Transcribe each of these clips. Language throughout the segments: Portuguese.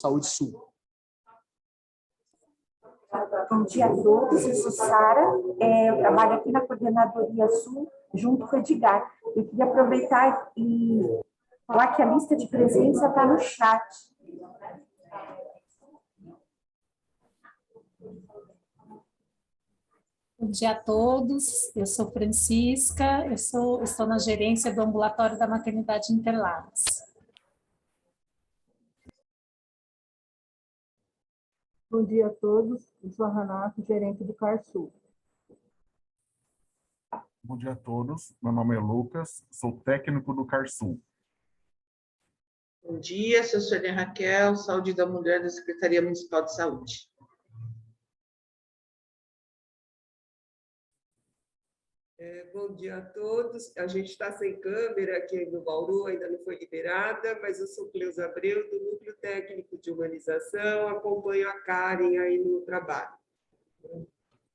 Saúde Sul. Bom dia a todos, eu sou Sara, eu trabalho aqui na Coordenadoria Sul, junto com o Edgar. Eu queria aproveitar e falar que a lista de presença está no chat. Bom dia a todos, eu sou Francisca, estou na gerência do ambulatório da Maternidade Interlagos. Bom dia a todos, eu sou a Renato, gerente do CARSUL. Bom dia a todos, meu nome é Lucas, sou técnico do CARSUL. Bom dia, sou Sônia Raquel, Saúde da Mulher da Secretaria Municipal de Saúde. Bom dia a todos. A gente está sem câmera aqui no Bauru, ainda não foi liberada, mas eu sou Cleusa Abreu, do Núcleo Técnico de Humanização, acompanho a Karen aí no trabalho.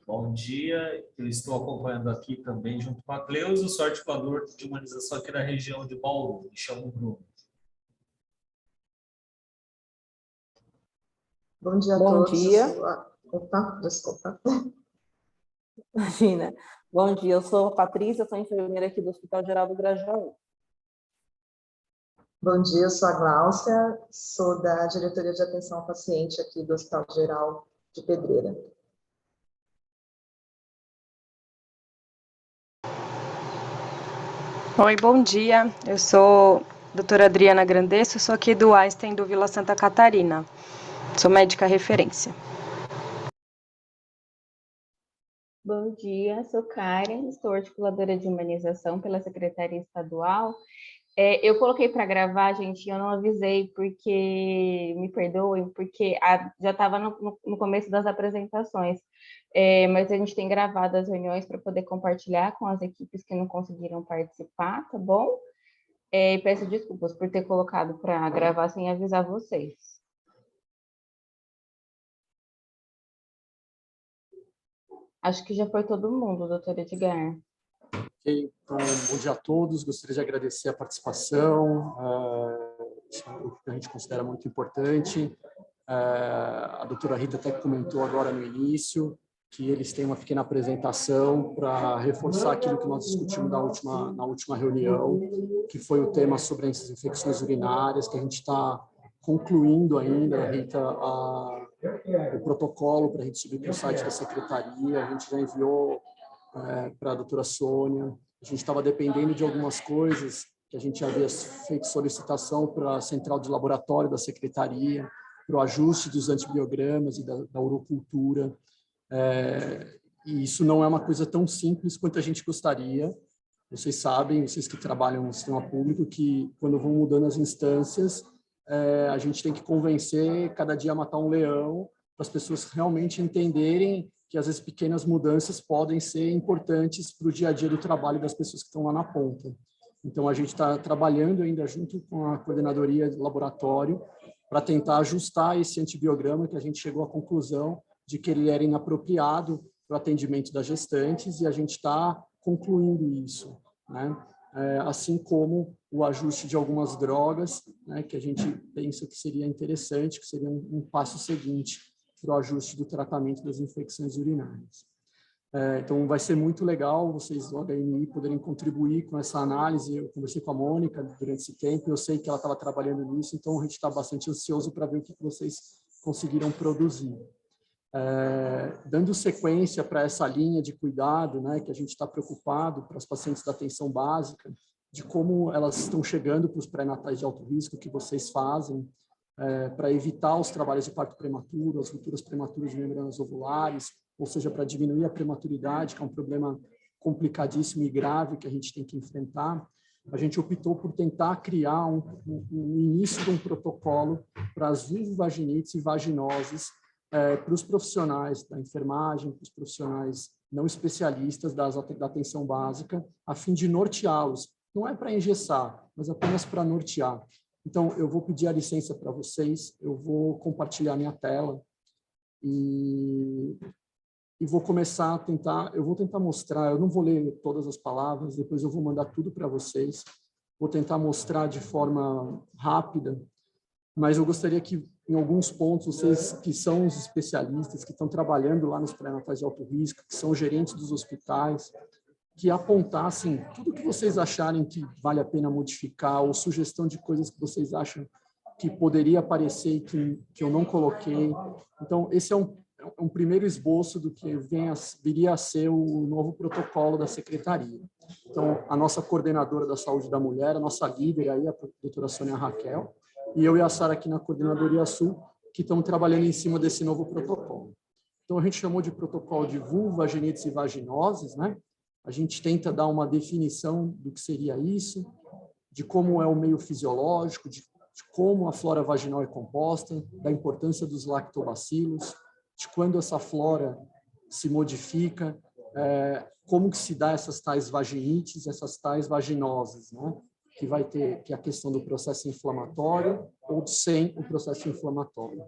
Bom dia, eu estou acompanhando aqui também, junto com a Cleusa, sou articulador de humanização aqui na região de Bauru, me chamo Bruno. Bom dia a todos. Opa, desculpa. Imagina. Bom dia, eu sou a Patrícia, sou enfermeira aqui do Hospital Geral do Grajaú. Bom dia, eu sou a Gláucia, sou da Diretoria de Atenção ao Paciente aqui do Hospital Geral de Pedreira. Oi, bom dia. Eu sou a doutora Adriana Grandesso, sou aqui do Einstein do Vila Santa Catarina. Sou médica referência. Bom dia, sou Karen, sou articuladora de humanização pela Secretaria Estadual. Eu coloquei para gravar, gente, eu não avisei, porque, me perdoem, porque já estava no começo das apresentações, mas a gente tem gravado as reuniões para poder compartilhar com as equipes que não conseguiram participar, tá bom? Peço desculpas por ter colocado para gravar sem avisar vocês. Acho que já foi todo mundo, doutor Edgar. Ok, então, bom dia a todos. Gostaria de agradecer a participação, o que a gente considera muito importante. A doutora Rita até comentou agora no início que eles têm uma pequena apresentação para reforçar aquilo que nós discutimos na última reunião, que foi o tema sobre as infecções urinárias, que a gente está concluindo ainda, Rita, o protocolo para a gente subir para o site da secretaria. A gente já enviou para a doutora Sônia. A gente estava dependendo de algumas coisas que a gente havia feito solicitação para a central de laboratório da secretaria, para o ajuste dos antibiogramas e da urocultura. E isso não é uma coisa tão simples quanto a gente gostaria. Vocês sabem, vocês que trabalham no sistema público, que quando vão mudando as instâncias, a gente tem que convencer cada dia a matar um leão, para as pessoas realmente entenderem que às vezes pequenas mudanças podem ser importantes para o dia a dia do trabalho das pessoas que estão lá na ponta. Então, a gente está trabalhando ainda junto com a coordenadoria de laboratório para tentar ajustar esse antibiograma, que a gente chegou à conclusão de que ele era inapropriado para o atendimento das gestantes, e a gente está concluindo isso, né? Assim como o ajuste de algumas drogas, né, que a gente pensa que seria interessante, que seria um passo seguinte para o ajuste do tratamento das infecções urinárias. Então, vai ser muito legal vocês do HMI poderem contribuir com essa análise. Eu conversei com a Mônica durante esse tempo, eu sei que ela estava trabalhando nisso, então a gente está bastante ansioso para ver o que vocês conseguiram produzir. Dando sequência para essa linha de cuidado, né, que a gente está preocupado para as pacientes da atenção básica, de como elas estão chegando para os pré-natais de alto risco que vocês fazem, para evitar os trabalhos de parto prematuro, as rupturas prematuras de membranas ovulares, ou seja, para diminuir a prematuridade, que é um problema complicadíssimo e grave que a gente tem que enfrentar. A gente optou por tentar criar um início de um protocolo para as vulvovaginites e vaginoses, para os profissionais da enfermagem, para os profissionais não especialistas da atenção básica, a fim de norteá-los. Não é para engessar, mas apenas para nortear. Então, eu vou pedir a licença para vocês, eu vou compartilhar minha tela e vou começar a tentar, eu vou tentar mostrar, eu não vou ler todas as palavras, depois eu vou mandar tudo para vocês, vou tentar mostrar de forma rápida, mas eu gostaria que em alguns pontos, vocês que são os especialistas, que estão trabalhando lá nos pré-natais de alto risco, que são gerentes dos hospitais, que apontassem tudo que vocês acharem que vale a pena modificar, ou sugestão de coisas que vocês acham que poderia aparecer e que eu não coloquei. Então, esse é um primeiro esboço do que viria a ser o novo protocolo da Secretaria. Então, a nossa coordenadora da saúde da mulher, a nossa líder aí, a doutora Sônia Raquel, e eu e a Sara aqui na Coordenadoria Sul, que estão trabalhando em cima desse novo protocolo. Então, a gente chamou de protocolo de vulvagenites e vaginoses, né? A gente tenta dar uma definição do que seria isso, de como é o meio fisiológico, de como a flora vaginal é composta, da importância dos lactobacilos, de quando essa flora se modifica, como que se dá essas tais vaginites, essas tais vaginoses, né? Que vai ter que é a questão do processo inflamatório ou sem o processo inflamatório.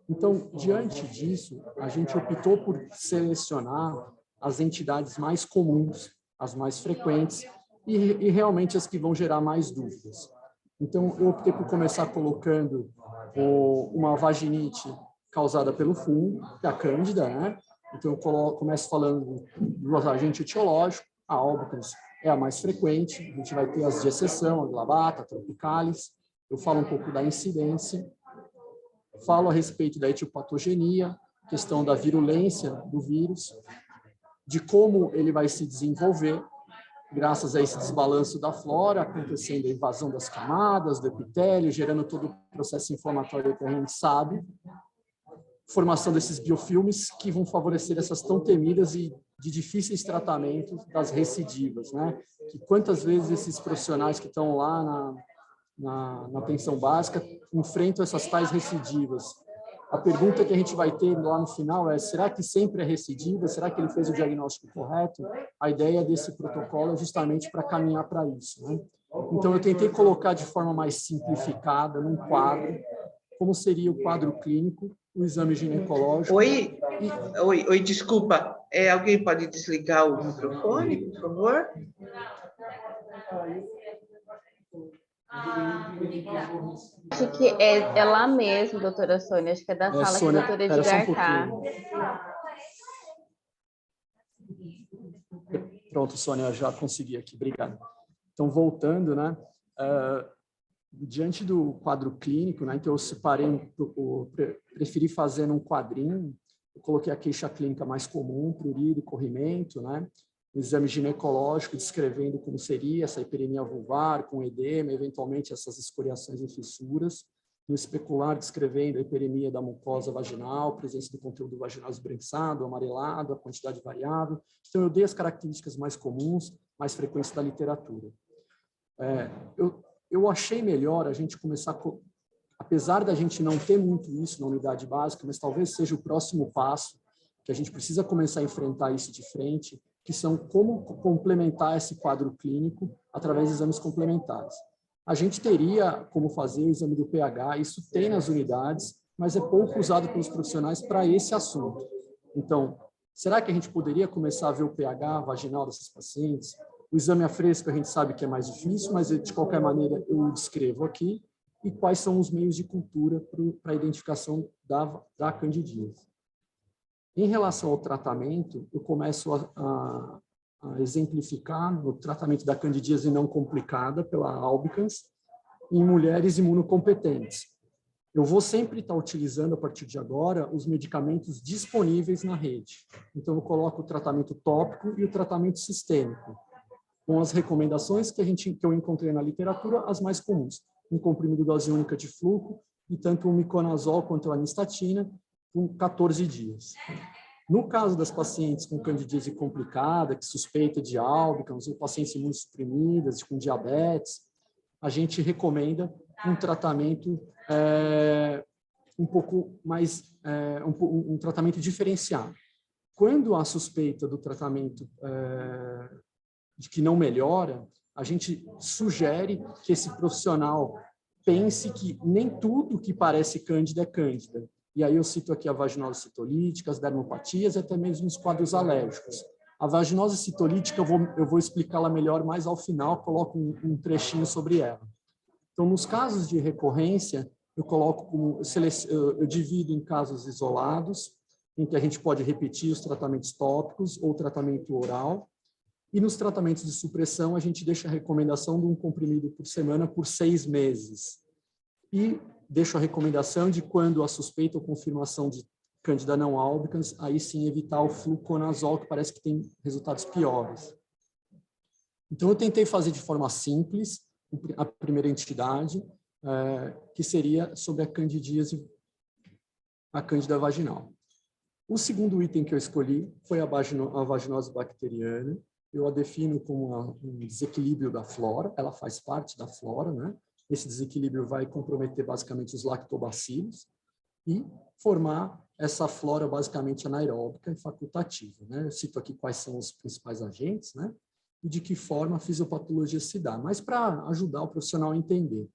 Então, diante disso, a gente optou por selecionar as entidades mais comuns, as mais frequentes e realmente as que vão gerar mais dúvidas. Então, eu optei por começar colocando uma vaginite causada pelo fungo, que é a Cândida, né? Então, eu começo falando do agente etiológico, a albicans é a mais frequente, a gente vai ter as de exceção, a Glabata, a Tropicalis, eu falo um pouco da incidência, falo a respeito da etiopatogenia, questão da virulência do vírus, de como ele vai se desenvolver, graças a esse desbalanço da flora, acontecendo a invasão das camadas, do epitélio, gerando todo o processo inflamatório que a gente sabe, formação desses biofilmes que vão favorecer essas tão temidas e de difíceis tratamentos das recidivas, né? Que quantas vezes esses profissionais que estão lá na atenção básica enfrentam essas tais recidivas. A pergunta que a gente vai ter lá no final é: será que sempre é recidiva? Será que ele fez o diagnóstico correto? A ideia desse protocolo é justamente para caminhar para isso, né? Então, eu tentei colocar de forma mais simplificada, num quadro, como seria o quadro clínico, o exame ginecológico. Oi, desculpa. Alguém pode desligar o microfone, por favor? Acho que é lá mesmo, doutora Sônia. Acho que é da sala Sônia, que a doutora Edgar está. Pronto, Sônia, já consegui aqui. Obrigado. Então, voltando, né? Diante do quadro clínico, né? Então, eu separei, preferi fazer num quadrinho, eu coloquei a queixa clínica mais comum, prurido, corrimento, né? O exame ginecológico descrevendo como seria essa hiperemia vulvar, com edema, eventualmente essas escoriações e fissuras. No especular, descrevendo a hiperemia da mucosa vaginal, presença do conteúdo vaginal esbranquiçado, amarelado, a quantidade variável. Então, eu dei as características mais comuns, mais frequentes da literatura. Eu achei melhor a gente começar, apesar da gente não ter muito isso na unidade básica, mas talvez seja o próximo passo, que a gente precisa começar a enfrentar isso de frente, que são como complementar esse quadro clínico através de exames complementares. A gente teria como fazer o exame do pH, isso tem nas unidades, mas é pouco usado pelos profissionais para esse assunto. Então, será que a gente poderia começar a ver o pH vaginal dessas pacientes? O exame a fresco a gente sabe que é mais difícil, mas de qualquer maneira eu descrevo aqui, e quais são os meios de cultura para a identificação da candidíase. Em relação ao tratamento, eu começo a exemplificar no tratamento da candidíase não complicada pela albicans em mulheres imunocompetentes. Eu vou sempre estar utilizando, a partir de agora, os medicamentos disponíveis na rede. Então, eu coloco o tratamento tópico e o tratamento sistêmico, com as recomendações que eu encontrei na literatura, as mais comuns. Um comprimido dose única de fluco e tanto o miconazol quanto a anistatina, com 14 dias. No caso das pacientes com candidíase complicada, que suspeita de albicans, ou pacientes imunossuprimidas, com diabetes, a gente recomenda um tratamento um pouco mais, um tratamento diferenciado. Quando há suspeita do tratamento de que não melhora, a gente sugere que esse profissional pense que nem tudo que parece cândida é cândida. E aí eu cito aqui a vaginose citolítica, as dermopatias e até mesmo os quadros alérgicos. A vaginose citolítica eu vou explicá-la melhor mais ao final, coloco um trechinho sobre ela. Então, nos casos de recorrência, eu coloco como, eu divido em casos isolados, em que a gente pode repetir os tratamentos tópicos ou tratamento oral, e nos tratamentos de supressão a gente deixa a recomendação de um comprimido por semana por 6 meses. E deixo a recomendação de quando a suspeita ou confirmação de Candida não albicans, aí sim evitar o fluconazol, que parece que tem resultados piores. Então eu tentei fazer de forma simples a primeira entidade, que seria sobre a candidíase, a cândida vaginal. O segundo item que eu escolhi foi a vaginose bacteriana. Eu a defino como um desequilíbrio da flora, ela faz parte da flora, né? Esse desequilíbrio vai comprometer basicamente os lactobacilos e formar essa flora basicamente anaeróbica e facultativa, né? Eu cito aqui quais são os principais agentes, né? E de que forma a fisiopatologia se dá, mas para ajudar o profissional a entender.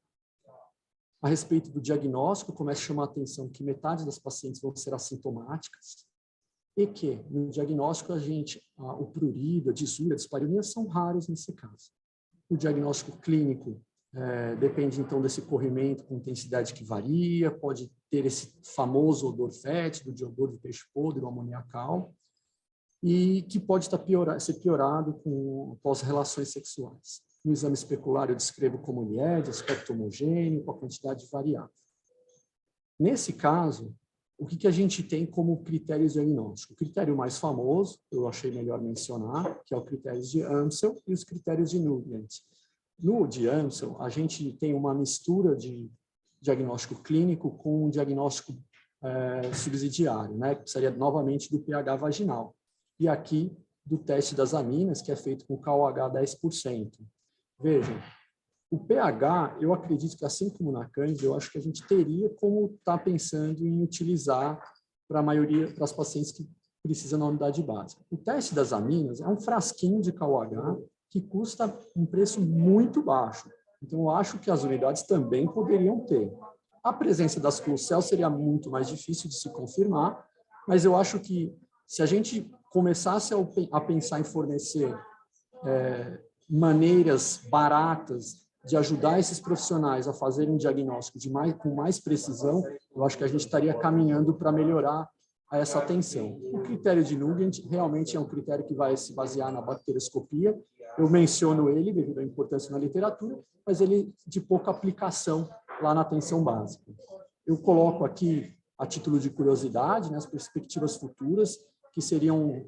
A respeito do diagnóstico, começa a chamar a atenção que metade das pacientes vão ser assintomáticas e que, no diagnóstico, o prurido, a disúria, a dispareunia são raros nesse caso. O diagnóstico clínico depende, então, desse corrimento com intensidade que varia, pode ter esse famoso odor fétido, de odor de peixe podre, ou amoniacal, e que pode ser piorado após relações sexuais. No exame especular, eu descrevo como ele é, de aspecto homogêneo, com a quantidade variável. Nesse caso, o que a gente tem como critério diagnóstico? O critério mais famoso, eu achei melhor mencionar, que é o critério de Amsel e os critérios de Nugent. No de Amsel, a gente tem uma mistura de diagnóstico clínico com um diagnóstico subsidiário, né? Que precisaria novamente do pH vaginal. E aqui, do teste das aminas, que é feito com KOH 10%. Vejam, o pH, eu acredito que, assim como na Cândida, eu acho que a gente teria como estar pensando em utilizar para a maioria, para as pacientes que precisam na unidade básica. O teste das aminas é um frasquinho de KOH que custa um preço muito baixo. Então, eu acho que as unidades também poderiam ter. A presença das Clucel seria muito mais difícil de se confirmar, mas eu acho que se a gente começasse a pensar em fornecer maneiras baratas de ajudar esses profissionais a fazerem um diagnóstico com mais precisão, eu acho que a gente estaria caminhando para melhorar essa atenção. O critério de Nugent realmente é um critério que vai se basear na bacterioscopia. Eu menciono ele devido à importância na literatura, mas ele de pouca aplicação lá na atenção básica. Eu coloco aqui, a título de curiosidade, né, as perspectivas futuras, que seriam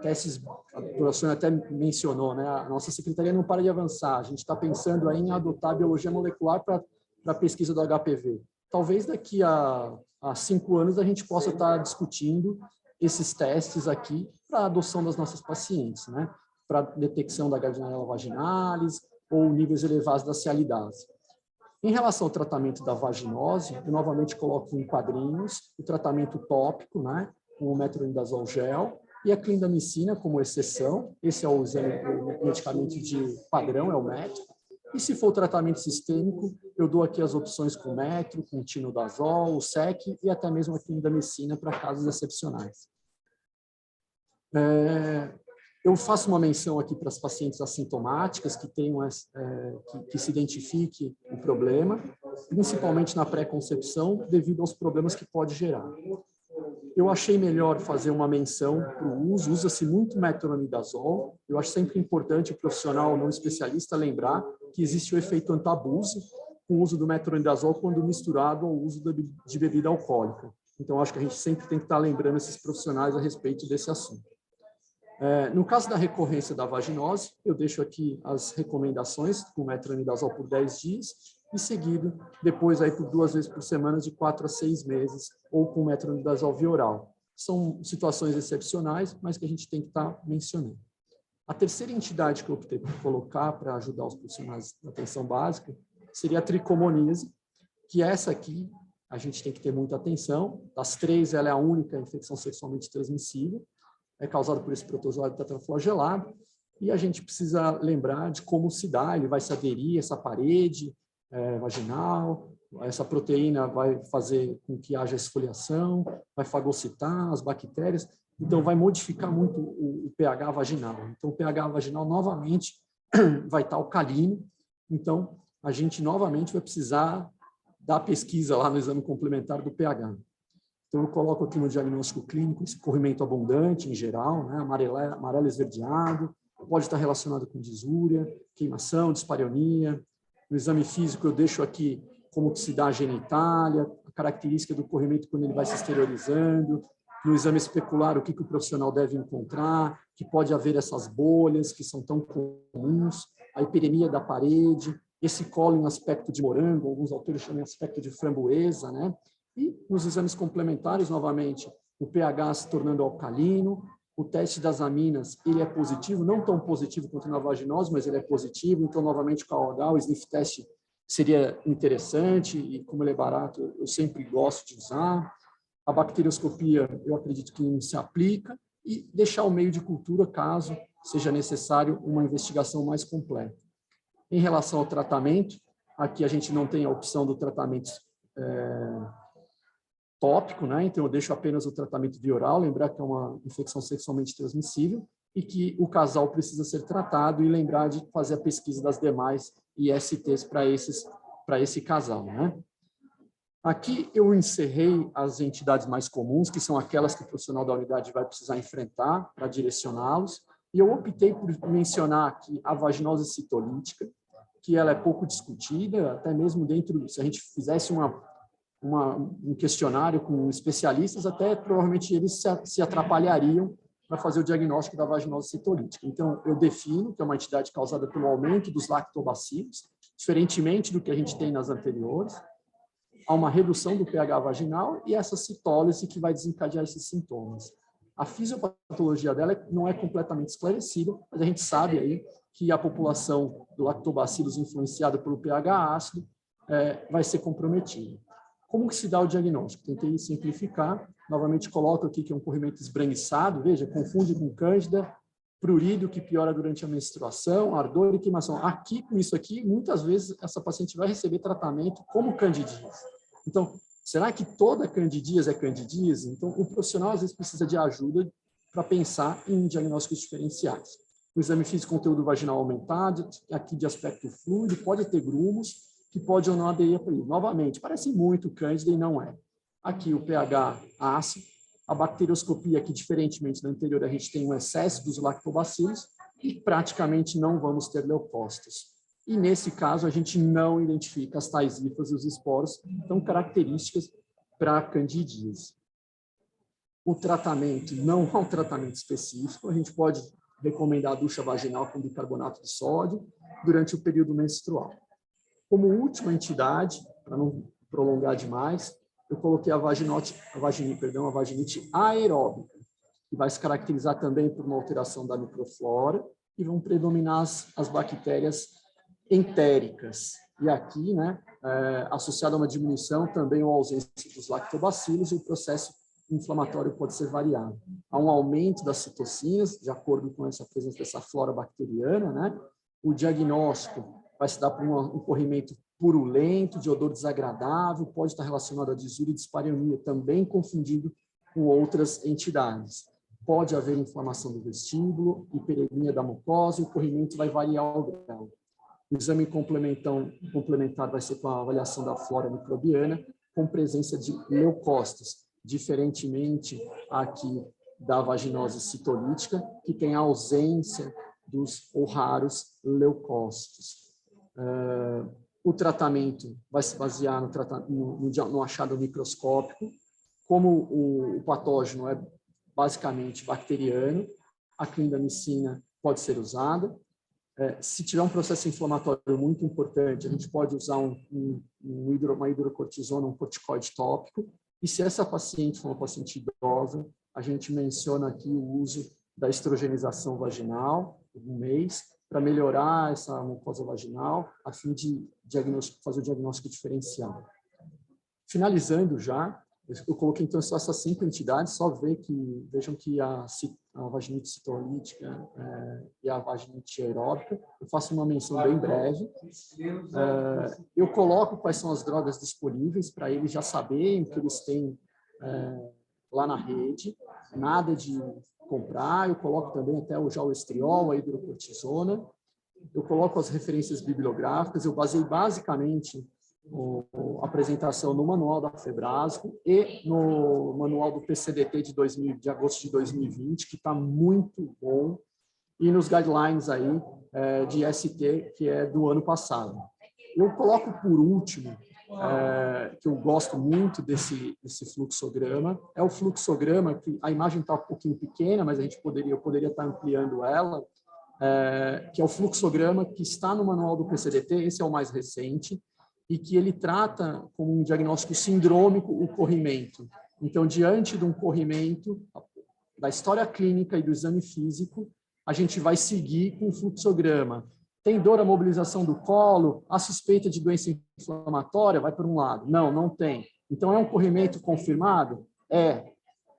testes, a doutora Sônia até mencionou, né, a nossa secretaria não para de avançar, a gente está pensando aí em adotar a biologia molecular para a pesquisa do HPV. Talvez daqui a 5 anos a gente possa estar discutindo esses testes aqui para a adoção das nossas pacientes, né, para detecção da Gardnerella vaginalis ou níveis elevados da cialidase. Em relação ao tratamento da vaginose, eu novamente coloco em quadrinhos o tratamento tópico, né, com o metronidazol gel, e a clindamicina como exceção. Esse é o medicamento de padrão, é o MET. E se for o tratamento sistêmico, eu dou aqui as opções com metro, com tinidazol, o SEC e até mesmo a clindamicina para casos excepcionais. Eu faço uma menção aqui para as pacientes assintomáticas que tenham que se identifique o problema, principalmente na pré-concepção, devido aos problemas que pode gerar. Eu achei melhor fazer uma menção para o uso, usa-se muito metronidazol. Eu acho sempre importante o profissional não especialista lembrar que existe o efeito antabuso com o uso do metronidazol quando misturado ao uso de bebida alcoólica. Então, acho que a gente sempre tem que estar lembrando esses profissionais a respeito desse assunto. No caso da recorrência da vaginose, eu deixo aqui as recomendações com metronidazol por 10 dias e seguido depois aí por 2 vezes por semana de 4 a 6 meses ou com metronidazol via oral. São situações excepcionais, mas que a gente tem que estar mencionando. A terceira entidade que eu optei por colocar para ajudar os profissionais da atenção básica seria a tricomoníase, que essa aqui a gente tem que ter muita atenção. Das 3, ela é a única infecção sexualmente transmissível, é causado por esse protozoário tetraflagelado, e a gente precisa lembrar de como se dá, ele vai se aderir a essa parede vaginal, essa proteína vai fazer com que haja esfoliação, vai fagocitar as bactérias, então vai modificar muito o pH vaginal. Então, o pH vaginal, novamente, vai estar alcalino, então a gente novamente vai precisar da pesquisa lá no exame complementar do pH. Então, eu coloco aqui no diagnóstico clínico esse corrimento abundante, em geral, né, amarelo esverdeado, pode estar relacionado com disúria, queimação, dispareunia. No exame físico, eu deixo aqui como que se dá a genitália, a característica do corrimento quando ele vai se exteriorizando. No exame especular, o que o profissional deve encontrar, que pode haver essas bolhas que são tão comuns, a hiperemia da parede, esse colo em aspecto de morango, alguns autores chamam em aspecto de framboesa, né? E nos exames complementares, novamente, o pH se tornando alcalino, o teste das aminas, ele é positivo, não tão positivo quanto na vaginose, mas ele é positivo, então, novamente, o KOH, o sniff test seria interessante, e como ele é barato, eu sempre gosto de usar. A bacterioscopia, eu acredito que não se aplica, e deixar o meio de cultura, caso seja necessário uma investigação mais completa. Em relação ao tratamento, aqui a gente não tem a opção do tratamento tópico, né? Então eu deixo apenas o tratamento via oral, lembrar que é uma infecção sexualmente transmissível e que o casal precisa ser tratado e lembrar de fazer a pesquisa das demais ISTs para esse casal, né? Aqui eu encerrei as entidades mais comuns, que são aquelas que o profissional da unidade vai precisar enfrentar para direcioná-los, e eu optei por mencionar aqui a vaginose citolítica, que ela é pouco discutida, até mesmo dentro, se a gente fizesse um questionário com especialistas, até provavelmente eles se atrapalhariam para fazer o diagnóstico da vaginose citolítica. Então, eu defino que é uma entidade causada pelo aumento dos lactobacilos, diferentemente do que a gente tem nas anteriores, há uma redução do pH vaginal e essa citólise que vai desencadear esses sintomas. A fisiopatologia dela não é completamente esclarecida, mas a gente sabe aí que a população do lactobacilos influenciada pelo pH ácido vai ser comprometida. Como que se dá o diagnóstico? Tentei simplificar. Novamente coloco aqui que é um corrimento esbranquiçado, veja, confunde com cândida, prurido que piora durante a menstruação, ardor e queimação. Aqui, com isso aqui, muitas vezes essa paciente vai receber tratamento como candidíase. Então, será que toda candidíase é candidíase? Então, o profissional às vezes precisa de ajuda para pensar em diagnósticos diferenciais. O exame físico conteúdo vaginal aumentado, aqui de aspecto fluido, pode ter grumos, que pode ou não aderir a período. Novamente, parece muito cândida e não é. Aqui o pH ácido, a bacterioscopia, que diferentemente da anterior, a gente tem um excesso dos lactobacilos e praticamente não vamos ter leucócitos. E nesse caso, a gente não identifica as tais hifas e os esporos tão características para a candidíase. O tratamento não é um tratamento específico, a gente pode recomendar a ducha vaginal com bicarbonato de sódio durante o período menstrual. Como última entidade, para não prolongar demais, eu coloquei a vaginite aeróbica, que vai se caracterizar também por uma alteração da microflora e vão predominar as bactérias entéricas. E aqui, né, associado a uma diminuição também ou ausência dos lactobacilos, e o processo inflamatório pode ser variado. Há um aumento das citocinas, de acordo com essa presença dessa flora bacteriana, né? O diagnóstico vai se dar por um corrimento purulento, de odor desagradável, pode estar relacionado a disúria e dispareunia, também confundido com outras entidades. Pode haver inflamação do vestíbulo, hiperemia da mucosa, e o corrimento vai variar ao grau. O exame complementar vai ser com a avaliação da flora microbiana, com presença de leucócitos, diferentemente aqui da vaginose citolítica, que tem a ausência dos ou raros leucócitos. O tratamento vai se basear no achado microscópico. Como o patógeno é basicamente bacteriano, a clindamicina pode ser usada. Se tiver um processo inflamatório muito importante, a gente pode usar uma hidrocortisona, um corticoide tópico. E se essa paciente for uma paciente idosa, a gente menciona aqui o uso da estrogenização vaginal, um mês, para melhorar essa mucosa vaginal, a fim de fazer o diagnóstico diferencial. Finalizando já, eu coloquei então só essas 5 entidades, vejam que a vaginite citolítica e a vaginite aeróbica, eu faço uma menção bem breve. Eu coloco quais são as drogas disponíveis, para eles já saberem o que eles têm lá na rede, nada de comprar. Eu coloco também até já o estriol, a hidrocortisona. Eu coloco as referências bibliográficas. Eu baseei basicamente a apresentação no manual da Febrasco e no manual do PCDT de agosto de 2020, que está muito bom, e nos guidelines aí de ST, que é do ano passado. Eu coloco por último, que eu gosto muito desse fluxograma, é o fluxograma que a imagem está um pouquinho pequena, mas eu poderia estar ampliando ela, que é o fluxograma que está no manual do PCDT, esse é o mais recente, e que ele trata como um diagnóstico sindrômico o corrimento. Então, diante de um corrimento, da história clínica e do exame físico, a gente vai seguir com o fluxograma. Tem dor à mobilização do colo? A suspeita de doença inflamatória vai por um lado. Não, não tem. Então, é um corrimento confirmado?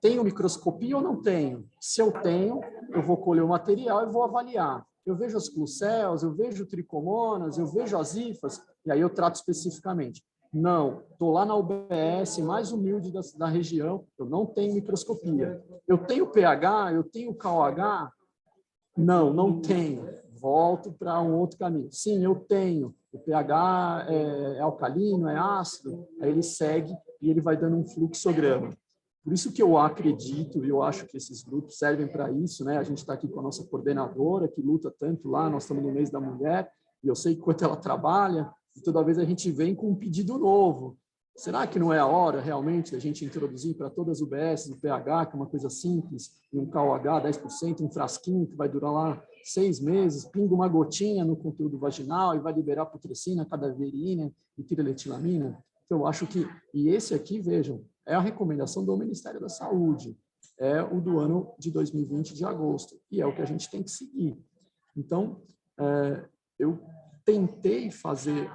Tenho microscopia ou não tenho? Se eu tenho, eu vou colher o material e vou avaliar. Eu vejo as clucéus, eu vejo tricomonas, eu vejo as hifas, e aí eu trato especificamente. Não, estou lá na UBS, mais humilde da região, eu não tenho microscopia. Eu tenho pH, eu tenho KOH? Não, não tenho. Volto para um outro caminho. Sim, eu tenho. O pH é alcalino, é ácido, aí ele segue e ele vai dando um fluxograma. Por isso que eu acredito, e eu acho que esses grupos servem para isso, né? A gente está aqui com a nossa coordenadora, que luta tanto lá, nós estamos no mês da mulher, e eu sei quanto ela trabalha, e toda vez a gente vem com um pedido novo. Será que não é a hora, realmente, da gente introduzir para todas as UBS o pH, que é uma coisa simples, e um KOH 10%, um frasquinho que vai durar lá 6 meses, pinga uma gotinha no conteúdo vaginal e vai liberar putrescina, cadaverina e tireletilamina? Então, eu acho que... E esse aqui, vejam, é a recomendação do Ministério da Saúde, é o do ano de 2020, de agosto, e é o que a gente tem que seguir. Então, eu tentei fazer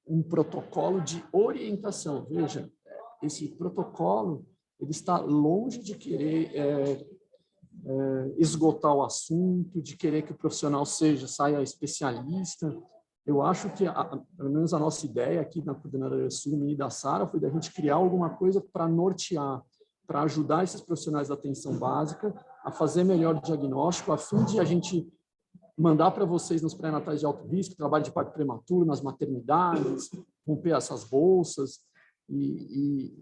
um protocolo de orientação. Veja, esse protocolo ele está longe de querer esgotar o assunto, de querer que o profissional saia especialista. Eu acho que, pelo menos a nossa ideia aqui na Coordenadoria Sul e da Sara foi da gente criar alguma coisa para nortear, para ajudar esses profissionais da atenção básica a fazer melhor o diagnóstico, a fim de a gente mandar para vocês nos pré-natais de alto risco, trabalho de parto prematuro, nas maternidades, romper essas bolsas e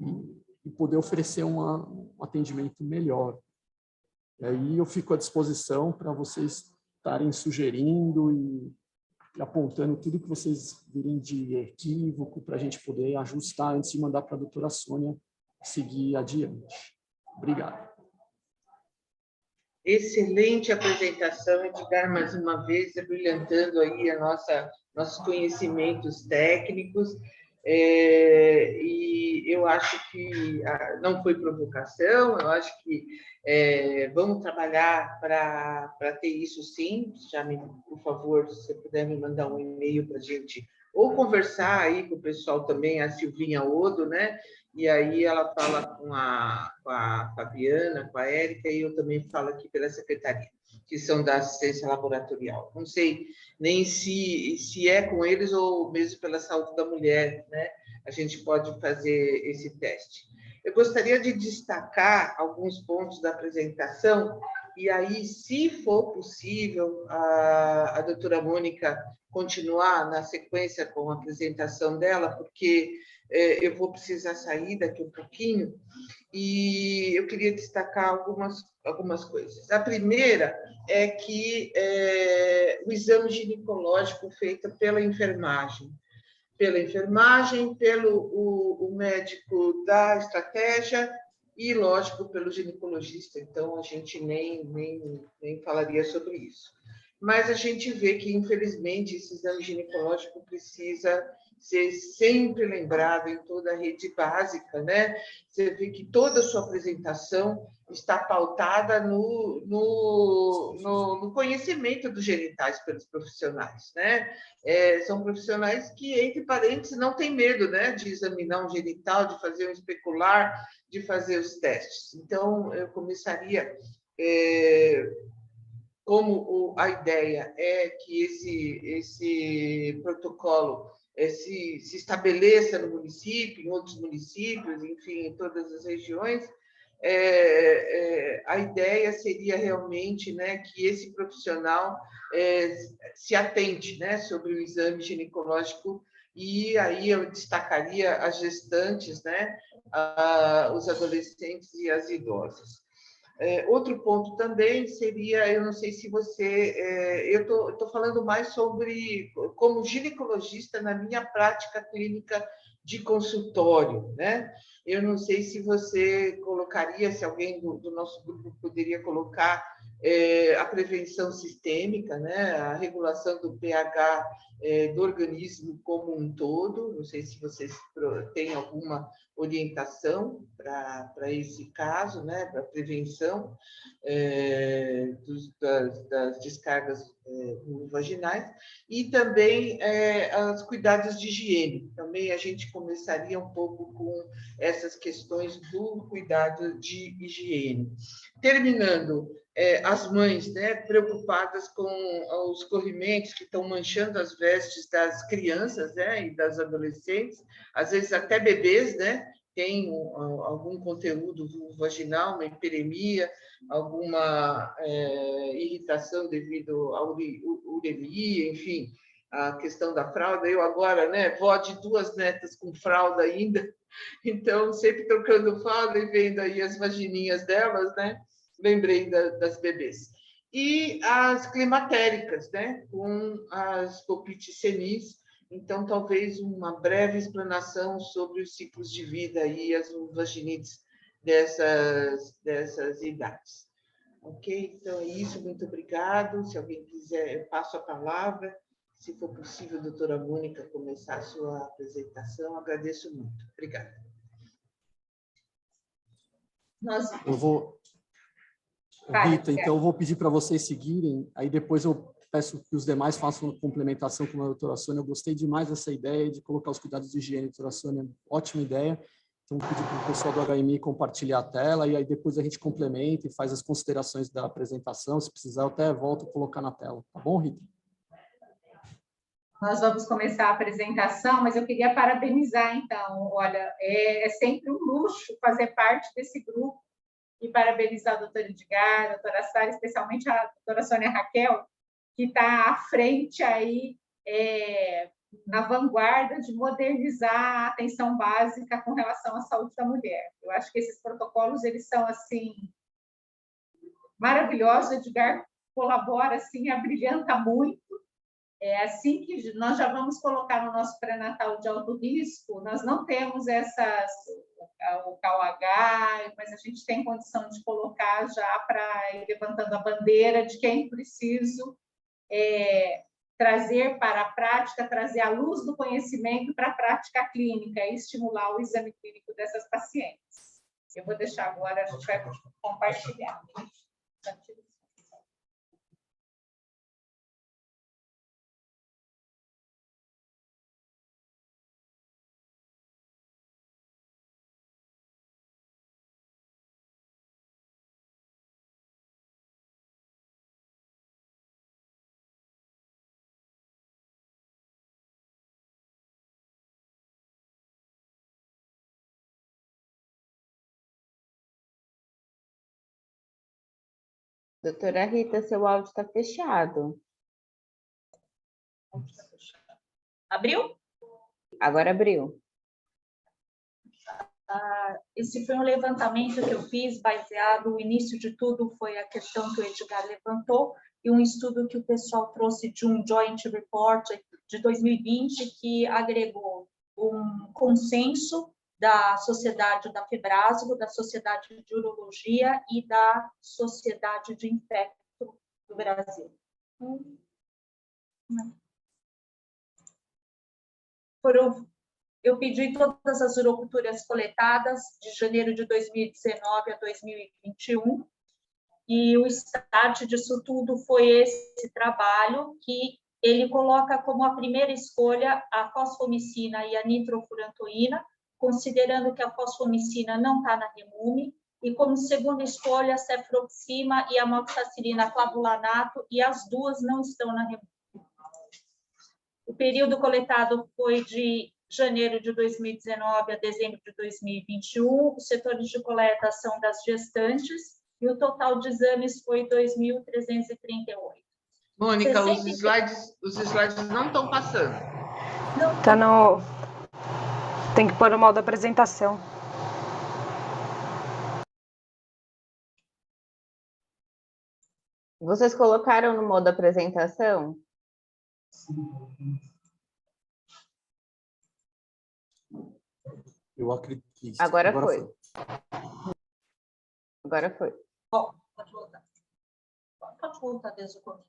poder oferecer um atendimento melhor. E aí eu fico à disposição para vocês estarem sugerindo e apontando tudo que vocês virem de equívoco para a gente poder ajustar antes de mandar para a doutora Sônia seguir adiante. Obrigado. Excelente apresentação, Edgar, mais uma vez, brilhantando aí nossos conhecimentos técnicos. E eu acho que não foi provocação, eu acho que vamos trabalhar para ter isso sim. Por favor, se você puder me mandar um e-mail para a gente, ou conversar aí com o pessoal também, a Silvinha Odo, né? E aí ela fala com a Fabiana, com a Érica, e eu também falo aqui pela secretaria, que são da assistência laboratorial. Não sei nem se é com eles ou mesmo pela saúde da mulher, né? A gente pode fazer esse teste. Eu gostaria de destacar alguns pontos da apresentação, e aí, se for possível, a doutora Mônica continuar na sequência com a apresentação dela, porque eu vou precisar sair daqui um pouquinho, e eu queria destacar algumas coisas. A primeira é que o exame ginecológico feito pela enfermagem, pelo o médico da estratégia e, lógico, pelo ginecologista. Então, a gente nem falaria sobre isso. Mas a gente vê que, infelizmente, esse exame ginecológico precisa ser sempre lembrado em toda a rede básica, né? Você vê que toda a sua apresentação está pautada no conhecimento dos genitais pelos profissionais, né? São profissionais que, entre parênteses, não têm medo, né, de examinar um genital, de fazer um especular, de fazer os testes. Então, eu começaria... como a ideia é que esse protocolo se estabeleça no município, em outros municípios, enfim, em todas as regiões, a ideia seria realmente, né, que esse profissional se atente, né, sobre o exame ginecológico, e aí eu destacaria as gestantes, né, os adolescentes e as idosas. Outro ponto também seria, eu não sei se você... eu estou falando mais sobre, como ginecologista, na minha prática clínica de consultório, né? Eu não sei se você colocaria, se alguém do nosso grupo poderia colocar a prevenção sistêmica, né? A regulação do pH do organismo como um todo. Não sei se vocês têm alguma orientação para esse caso, né? Para prevenção das descargas vaginais, e também os cuidados de higiene. Também a gente começaria um pouco com essas questões do cuidado de higiene. Terminando, as mães, né, preocupadas com os corrimentos que estão manchando as vestes das crianças, né, e das adolescentes, às vezes até bebês, né, tem algum conteúdo vaginal, uma hiperemia, alguma irritação devido à uremia, enfim, a questão da fralda. Eu agora, né, vó de 2 netas com fralda ainda, então sempre trocando fralda e vendo aí as vagininhas delas, né, lembrei das bebês. E as climatéricas, né, com as poplites senis. Então, talvez uma breve explanação sobre os ciclos de vida e as vaginites dessas idades. Ok? Então, é isso. Muito obrigado. Se alguém quiser, eu passo a palavra. Se for possível, doutora Mônica, começar a sua apresentação, agradeço muito. Obrigada. Eu vou... Rita, então eu vou pedir para vocês seguirem, aí depois eu peço que os demais façam uma complementação com a doutora Sônia. Eu gostei demais dessa ideia de colocar os cuidados de higiene, doutora Sônia, ótima ideia. Então, vou pedir para o pessoal do HMI compartilhar a tela, e aí depois a gente complementa e faz as considerações da apresentação. Se precisar, eu até volto a colocar na tela. Tá bom, Rita? Nós vamos começar a apresentação, mas eu queria parabenizar, então. Olha, é sempre um luxo fazer parte desse grupo, e parabenizar a doutora Edgar, a doutora Sara, especialmente a doutora Sônia Raquel, que está à frente aí, na vanguarda de modernizar a atenção básica com relação à saúde da mulher. Eu acho que esses protocolos, eles são, assim, maravilhosos. O Edgar colabora, assim, abrilhanta muito. Assim que nós já vamos colocar no nosso pré-natal de alto risco, nós não temos o KOH, mas a gente tem condição de colocar já para ir levantando a bandeira de que é preciso trazer para a prática, trazer a luz do conhecimento para a prática clínica e estimular o exame clínico dessas pacientes. Eu vou deixar agora, a gente vai compartilhar. Doutora Rita, seu áudio está fechado. Abriu? Agora abriu. Esse foi um levantamento que eu fiz, baseado, o início de tudo foi a questão que o Edgar levantou, e um estudo que o pessoal trouxe de um joint report de 2020, que agregou um consenso da Sociedade da Febrasgo, da Sociedade de Urologia e da Sociedade de Infecto do Brasil. Eu pedi todas as uroculturas coletadas de janeiro de 2019 a 2021, e o start disso tudo foi esse trabalho, que ele coloca como a primeira escolha a fosfomicina e a nitrofurantoína, considerando que a fosfomicina não está na REMUME, e como segunda escolha a cefroxima e a amoxicilina clavulanato, e as duas não estão na REMUME. O período coletado foi de janeiro de 2019 a dezembro de 2021. Os setores de coleta são das gestantes e o total de exames foi 2.338. Mônica, os slides não estão passando. Tá no... Tem que pôr no modo apresentação. Vocês colocaram no modo apresentação? Eu acredito. Agora foi. Agora foi. Bom, pode voltar. Pode voltar desde o começo.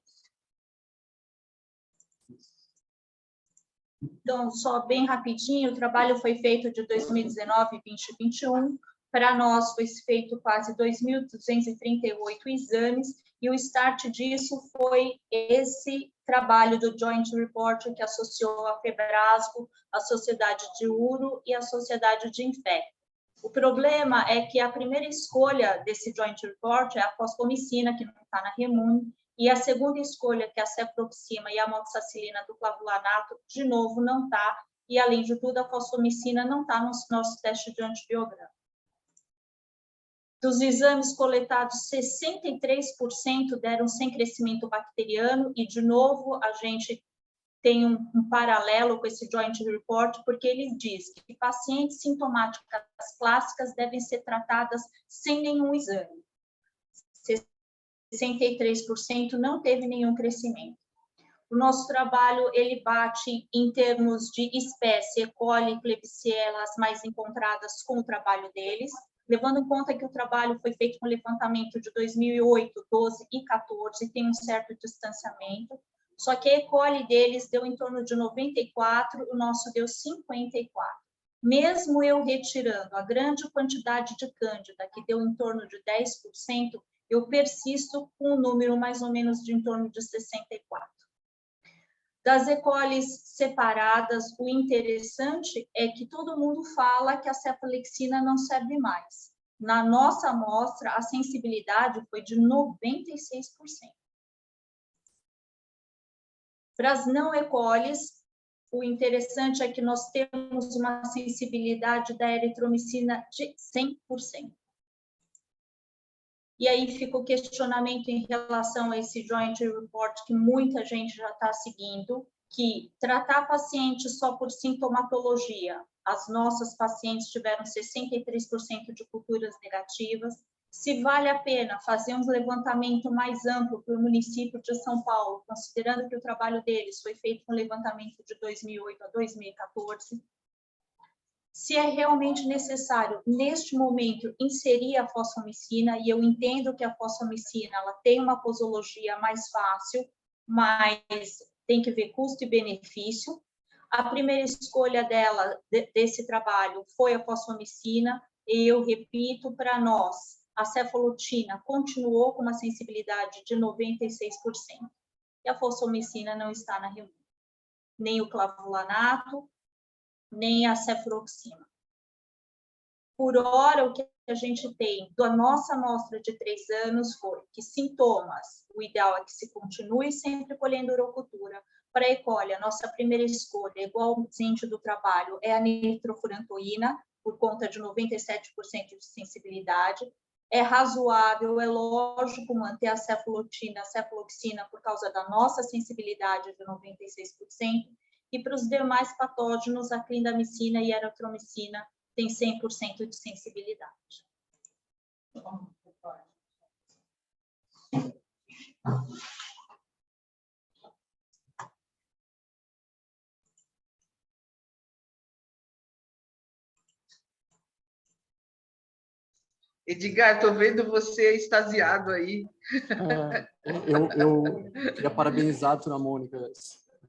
Então, só bem rapidinho, o trabalho foi feito de 2019, 20 e 21. Para nós, foi feito quase 2.238 exames, e o start disso foi esse trabalho do Joint Report, que associou a Febrasgo, a Sociedade de Uro e a Sociedade de Infecto. O problema é que a primeira escolha desse Joint Report é a fosfomicina, que não está na Remune, e a segunda escolha, que é a cefroxima e a amoxicilina do clavulanato, de novo, não está, e além de tudo, a fosfomicina não está no nosso teste de antibiograma. Dos exames coletados, 63% deram sem crescimento bacteriano, e, de novo, a gente tem um paralelo com esse Joint Report, porque ele diz que pacientes sintomáticas clássicas devem ser tratadas sem nenhum exame. 63% não teve nenhum crescimento. O nosso trabalho, ele bate em termos de espécie, E. coli e Klebsiella, as mais encontradas, com o trabalho deles, levando em conta que o trabalho foi feito com levantamento de 2008, 12 e 14, tem um certo distanciamento, só que a E. coli deles deu em torno de 94, o nosso deu 54. Mesmo eu retirando a grande quantidade de cândida, que deu em torno de 10%, eu persisto com um número mais ou menos de em torno de 64. Das E. coli separadas, o interessante é que todo mundo fala que a cefalexina não serve mais. Na nossa amostra, a sensibilidade foi de 96%. Para as não E. coli, o interessante é que nós temos uma sensibilidade da eritromicina de 100%. E aí fica o questionamento em relação a esse Joint Report, que muita gente já está seguindo, que tratar paciente só por sintomatologia, as nossas pacientes tiveram 63% de culturas negativas, se vale a pena fazer um levantamento mais amplo para o município de São Paulo, considerando que o trabalho deles foi feito com levantamento de 2008 a 2014, se é realmente necessário, neste momento, inserir a fosfomicina, e eu entendo que a fosfomicina ela tem uma posologia mais fácil, mas tem que ver custo e benefício. A primeira escolha dela, desse trabalho, foi a fosfomicina, e eu repito, para nós, a cefalotina continuou com uma sensibilidade de 96%, e a fosfomicina não está na Remune, nem o clavulanato, nem a cefroxima. Por hora, o que a gente tem da nossa amostra de 3 anos foi que sintomas, o ideal é que se continue sempre colhendo urocultura. Para a E. coli, a nossa primeira escolha, igualmente do trabalho, é a nitrofurantoína, por conta de 97% de sensibilidade. É razoável, é lógico manter a cefalotina, a cefaloxina, por causa da nossa sensibilidade de 96%, e para os demais patógenos, a clindamicina e a eritromicina têm 100% de sensibilidade. Edgar, estou vendo você extasiado aí. Eu queria parabenizar a doutora Mônica.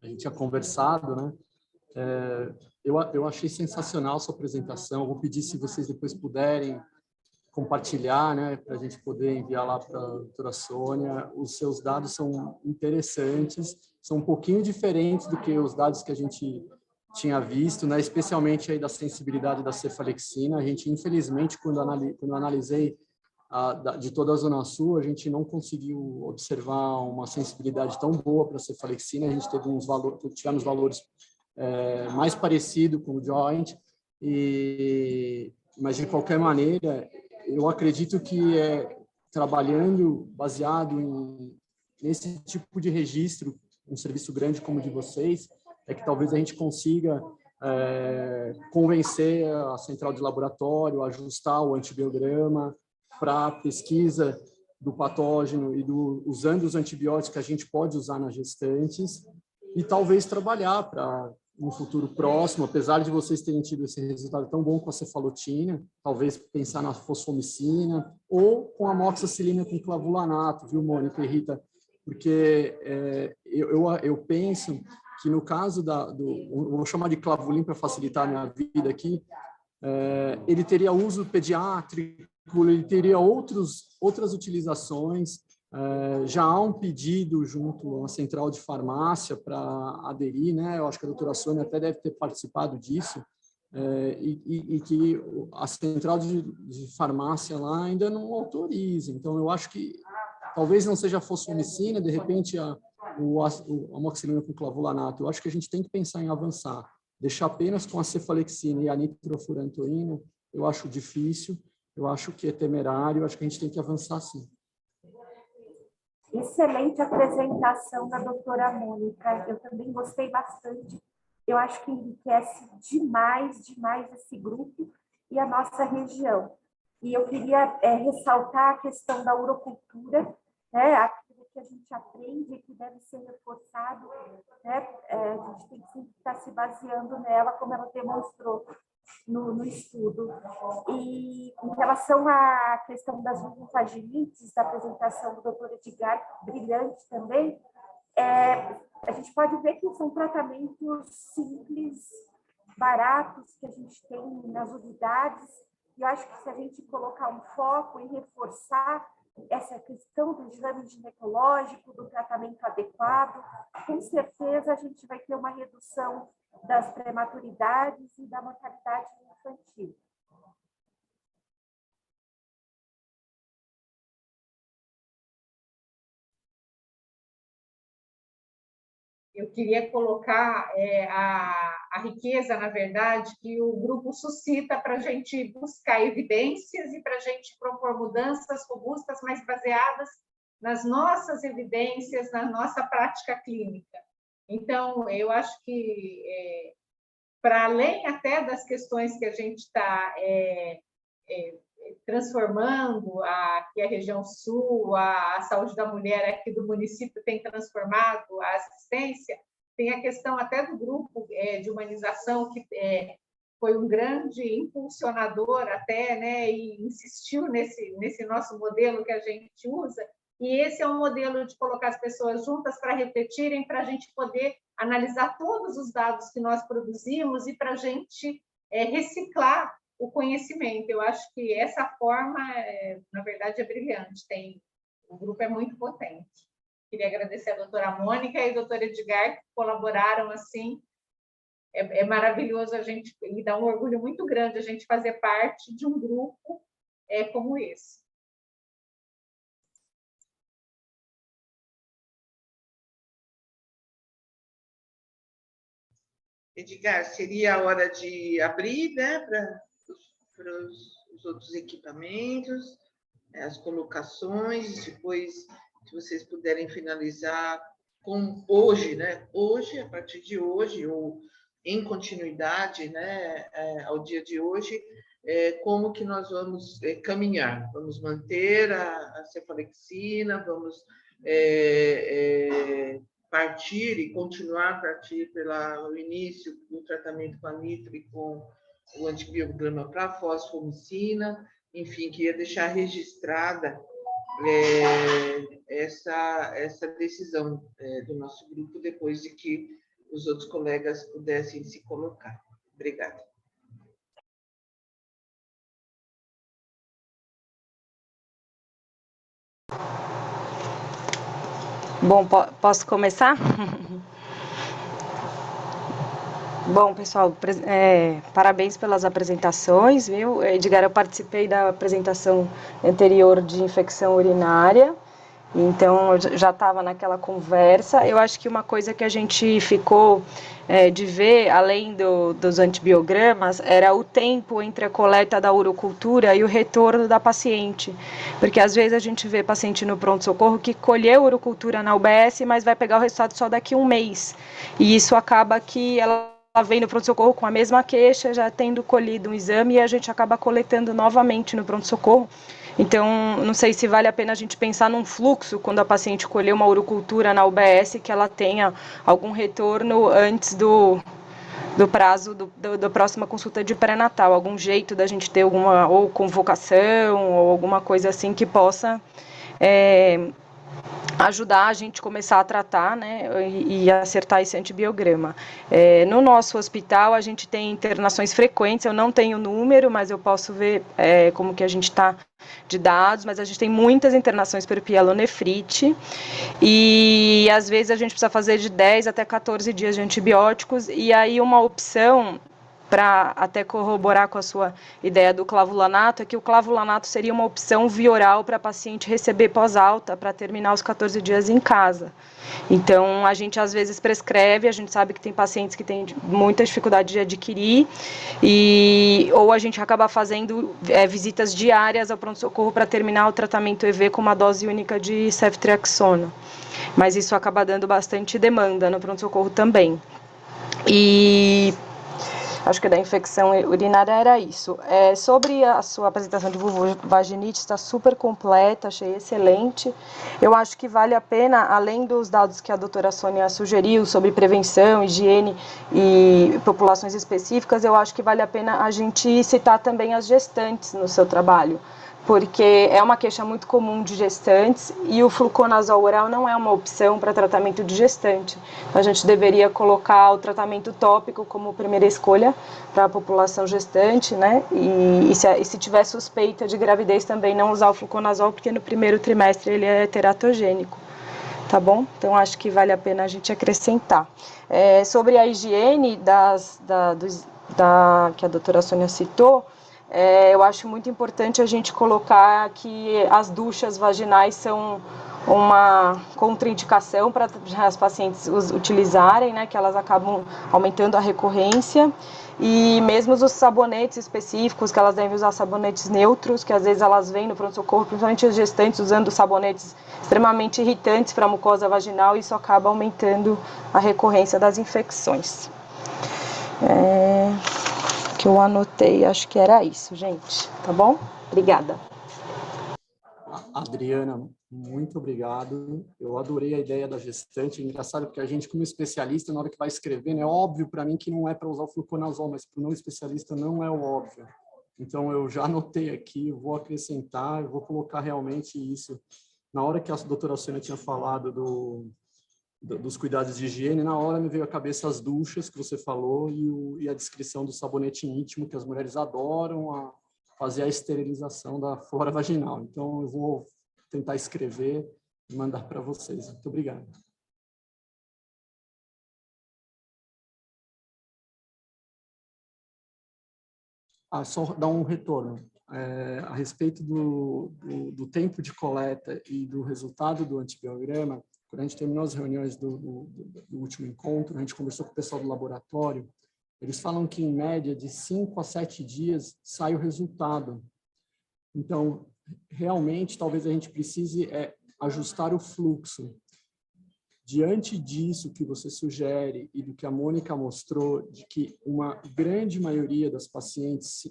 A gente tinha conversado, né? Eu achei sensacional a sua apresentação. Vou pedir se vocês depois puderem compartilhar, né, para a gente poder enviar lá para a doutora Sônia. Os seus dados são interessantes, são um pouquinho diferentes do que os dados que a gente tinha visto, né, especialmente aí da sensibilidade da cefalexina. A gente, infelizmente, quando analisei de toda a Zona Sul, a gente não conseguiu observar uma sensibilidade tão boa para a cefalexina. A gente teve tivemos valores mais parecido com o joint, mas de qualquer maneira, eu acredito que trabalhando baseado nesse tipo de registro, um serviço grande como o de vocês, é que talvez a gente consiga convencer a central de laboratório, ajustar o antibiograma para a pesquisa do patógeno e usando os antibióticos que a gente pode usar nas gestantes e talvez trabalhar para no futuro próximo, apesar de vocês terem tido esse resultado tão bom com a cefalotina, talvez pensar na fosfomicina ou com a amoxicilina com clavulanato, viu, Mônica e Rita? Porque eu penso que no caso vou chamar de clavulin para facilitar a minha vida aqui, ele teria uso pediátrico, ele teria outras utilizações. Já há um pedido junto à central de farmácia para aderir, né? Eu acho que a doutora Sônia até deve ter participado disso, e que a central de farmácia lá ainda não autoriza. Então, eu acho que talvez não seja a fosfomicina, de repente a amoxicilina com clavulanato. Eu acho que a gente tem que pensar em avançar. Deixar apenas com a cefalexina e a nitrofurantoína, eu acho difícil, eu acho que é temerário, eu acho que a gente tem que avançar sim. Excelente apresentação da doutora Mônica, eu também gostei bastante. Eu acho que enriquece demais esse grupo e a nossa região. E eu queria ressaltar a questão da urocultura, né? Aquilo que a gente aprende e que deve ser reforçado, né? A gente tem que sempre estar se baseando nela, como ela demonstrou no estudo. E em relação à questão das vaginites, da apresentação do Dr. Edgar, brilhante também, a gente pode ver que são tratamentos simples, baratos, que a gente tem nas unidades, e eu acho que se a gente colocar um foco e reforçar essa questão do exame ginecológico, do tratamento adequado, com certeza a gente vai ter uma redução das prematuridades e da mortalidade infantil. Eu queria colocar a riqueza, na verdade, que o grupo suscita para a gente buscar evidências e para a gente propor mudanças robustas, mas baseadas nas nossas evidências, na nossa prática clínica. Então, eu acho que, para além até das questões que a gente está transformando, aqui a região sul, a saúde da mulher aqui do município tem transformado a assistência, tem a questão até do grupo de humanização, que foi um grande impulsionador até, né, e insistiu nesse nosso modelo que a gente usa, e esse é um modelo de colocar as pessoas juntas para refletirem, para a gente poder analisar todos os dados que nós produzimos e para a gente reciclar o conhecimento. Eu acho que essa forma, na verdade, é brilhante. O grupo é muito potente. Queria agradecer a doutora Mônica e a doutora Edgar, que colaboraram assim. É maravilhoso a gente, e dá um orgulho muito grande a gente fazer parte de um grupo como esse. Edgar, seria a hora de abrir, né, para os outros equipamentos, as colocações, depois, se vocês puderem finalizar com hoje, né, hoje, a partir de hoje, ou em continuidade, né, ao dia de hoje, como que nós vamos caminhar. Vamos manter a cefalexina, vamos partir e continuar a partir pelo início do tratamento com a nitro e com o antibiograma para fosfomicina. Enfim, queria deixar registrada essa decisão do nosso grupo, depois de que os outros colegas pudessem se colocar. Obrigada. Bom, posso começar? Bom, pessoal, parabéns pelas apresentações, viu? Edgar, eu participei da apresentação anterior de infecção urinária Então, eu já estava naquela conversa. Eu acho que uma coisa que a gente ficou de ver, além dos antibiogramas, era o tempo entre a coleta da urocultura e o retorno da paciente. Porque, às vezes, a gente vê paciente no pronto-socorro que colheu urocultura na UBS, mas vai pegar o resultado só daqui a um mês. E isso acaba que ela vem no pronto-socorro com a mesma queixa, já tendo colhido um exame, e a gente acaba coletando novamente no pronto-socorro. Então, não sei se vale a pena a gente pensar num fluxo, quando a paciente colheu uma urocultura na UBS, que ela tenha algum retorno antes do prazo da próxima consulta de pré-natal, algum jeito da gente ter alguma ou convocação ou alguma coisa assim que possa ajudar a gente começar a tratar, né, e acertar esse antibiograma. No nosso hospital, a gente tem internações frequentes, eu não tenho número, mas eu posso ver como que a gente está de dados, mas a gente tem muitas internações por pielonefrite, e às vezes a gente precisa fazer de 10 até 14 dias de antibióticos, e aí uma opção, para até corroborar com a sua ideia do clavulanato, é que o clavulanato seria uma opção via oral para a paciente receber pós-alta, para terminar os 14 dias em casa. Então, a gente às vezes prescreve, a gente sabe que tem pacientes que têm muita dificuldade de adquirir, ou a gente acaba fazendo visitas diárias ao pronto-socorro para terminar o tratamento EV com uma dose única de ceftriaxona. Mas isso acaba dando bastante demanda no pronto-socorro também. E acho que da infecção urinária era isso. Sobre a sua apresentação de vulvovaginite, está super completa, achei excelente. Eu acho que vale a pena, além dos dados que a doutora Sônia sugeriu sobre prevenção, higiene e populações específicas, eu acho que vale a pena a gente citar também as gestantes no seu trabalho, porque é uma queixa muito comum de gestantes e o fluconazol oral não é uma opção para tratamento de gestante. A gente deveria colocar o tratamento tópico como primeira escolha para a população gestante, né? E se tiver suspeita de gravidez também não usar o fluconazol, porque no primeiro trimestre ele é teratogênico, tá bom? Então acho que vale a pena a gente acrescentar. Sobre a higiene que a doutora Sônia citou, eu acho muito importante a gente colocar que as duchas vaginais são uma contraindicação para as pacientes utilizarem, né, que elas acabam aumentando a recorrência, e mesmo os sabonetes específicos, que elas devem usar sabonetes neutros, que às vezes elas vêm no pronto-socorro, principalmente as gestantes, usando sabonetes extremamente irritantes para a mucosa vaginal, e isso acaba aumentando a recorrência das infecções. Que eu anotei, acho que era isso, gente, tá bom? Obrigada. Adriana, muito obrigado. Eu adorei a ideia da gestante. É engraçado porque a gente, como especialista, na hora que vai escrevendo, é óbvio para mim que não é para usar o fluconazol, mas para o não especialista não é o óbvio. Então, eu já anotei aqui, eu vou acrescentar, eu vou colocar realmente isso. Na hora que a doutora Sônia tinha falado dos cuidados de higiene, na hora me veio à cabeça as duchas que você falou e a descrição do sabonete íntimo, que as mulheres adoram fazer a esterilização da flora vaginal. Então, eu vou tentar escrever e mandar para vocês. Muito obrigado. Só dar um retorno. A respeito do tempo de coleta e do resultado do antibiograma, quando a gente terminou as reuniões do último encontro, a gente conversou com o pessoal do laboratório, eles falam que, em média, de 5 a 7 dias sai o resultado. Então, realmente, talvez a gente precise ajustar o fluxo. Diante disso que você sugere e do que a Mônica mostrou, de que uma grande maioria das pacientes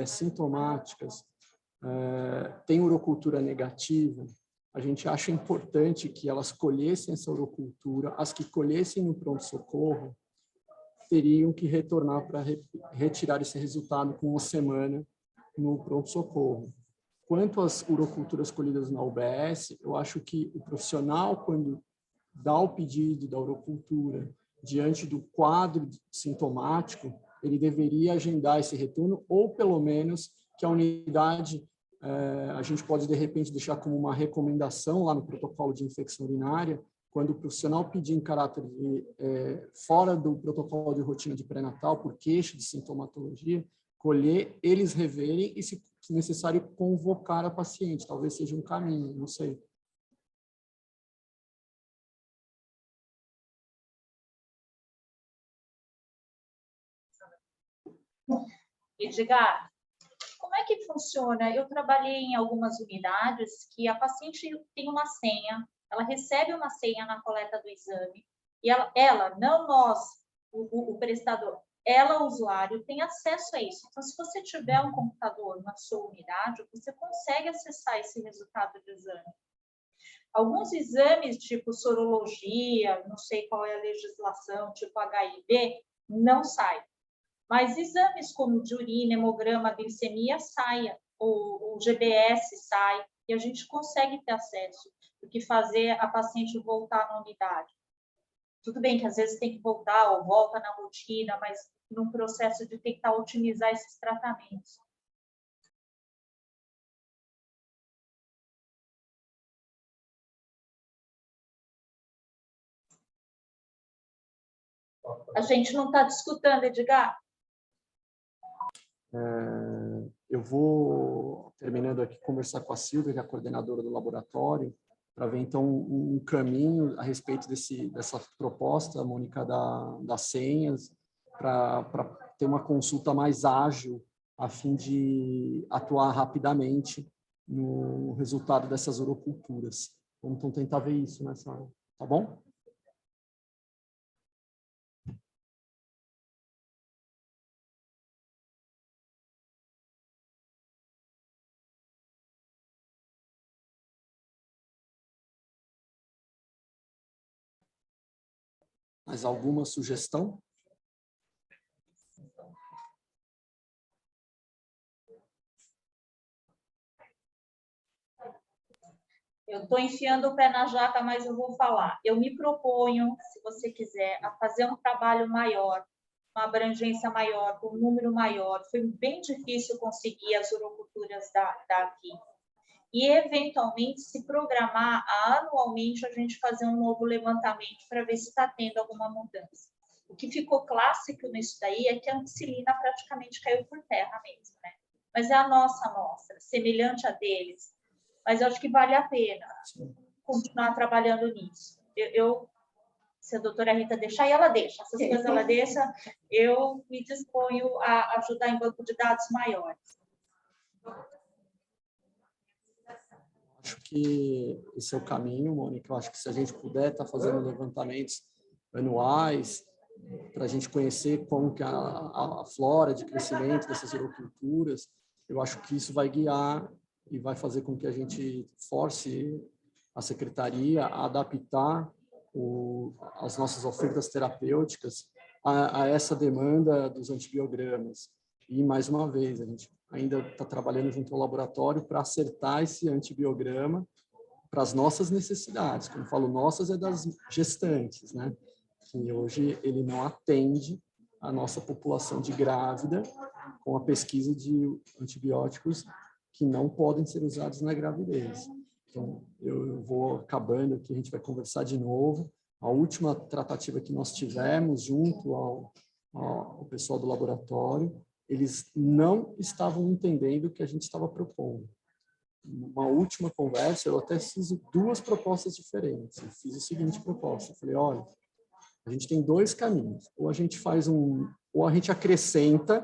sintomáticas tem urocultura negativa, a gente acha importante que elas colhessem essa urocultura, as que colhessem no pronto-socorro teriam que retornar para retirar esse resultado com uma semana no pronto-socorro. Quanto às uroculturas colhidas na UBS, eu acho que o profissional, quando dá o pedido da urocultura diante do quadro sintomático, ele deveria agendar esse retorno, ou pelo menos que a unidade, a gente pode de repente deixar como uma recomendação lá no protocolo de infecção urinária, quando o profissional pedir em caráter de, fora do protocolo de rotina de pré-natal, por queixa de sintomatologia, colher, eles reverem e, se necessário, convocar a paciente. Talvez seja um caminho, não sei. Edgar, como é que funciona? Eu trabalhei em algumas unidades que a paciente tem uma senha, ela recebe uma senha na coleta do exame, e ela não nós, o prestador, ela, o usuário, tem acesso a isso. Então, se você tiver um computador na sua unidade, você consegue acessar esse resultado do exame. Alguns exames, tipo sorologia, não sei qual é a legislação, tipo HIV, não sai. Mas exames como de urina, hemograma, glicemia, saia. O GBS sai, e a gente consegue ter acesso, do que fazer a paciente voltar na unidade. Tudo bem que às vezes tem que voltar ou volta na rotina, mas num processo de tentar otimizar esses tratamentos. A gente não está discutindo, Edgar. Eu vou, terminando aqui, conversar com a Silvia, que é a coordenadora do laboratório, para ver, então, um caminho a respeito dessa proposta, Mônica, das senhas, para ter uma consulta mais ágil, a fim de atuar rapidamente no resultado dessas uroculturas. Vamos então tentar ver isso nessa hora, tá bom? Mais alguma sugestão? Eu estou enfiando o pé na jaca, mas eu vou falar. Eu me proponho, se você quiser, a fazer um trabalho maior, uma abrangência maior, um número maior. Foi bem difícil conseguir as uroculturas daqui. E, eventualmente, se programar anualmente a gente fazer um novo levantamento para ver se está tendo alguma mudança. O que ficou clássico nisso daí é que a ampicilina praticamente caiu por terra mesmo, né? Mas é a nossa amostra, semelhante a deles. Mas eu acho que vale a pena continuar trabalhando nisso. Se a doutora Rita deixar, e ela deixa, essas coisas ela deixa, eu me disponho a ajudar em banco de dados maiores. Acho que esse é o caminho, Mônica. Eu acho que se a gente puder estar fazendo levantamentos anuais, para a gente conhecer como que a flora de crescimento dessas uroculturas, eu acho que isso vai guiar e vai fazer com que a gente force a secretaria a adaptar as nossas ofertas terapêuticas a essa demanda dos antibiogramas. E, mais uma vez, a gente ainda está trabalhando junto ao laboratório para acertar esse antibiograma para as nossas necessidades. Quando eu falo nossas, é das gestantes, né? Que hoje ele não atende a nossa população de grávida com a pesquisa de antibióticos que não podem ser usados na gravidez. Então, eu vou acabando aqui, a gente vai conversar de novo. A última tratativa que nós tivemos junto ao pessoal do laboratório, eles não estavam entendendo o que a gente estava propondo. Uma última conversa, eu até fiz duas propostas diferentes. Eu fiz a seguinte proposta, eu falei, olha, a gente tem dois caminhos. Ou a gente faz ou a gente acrescenta,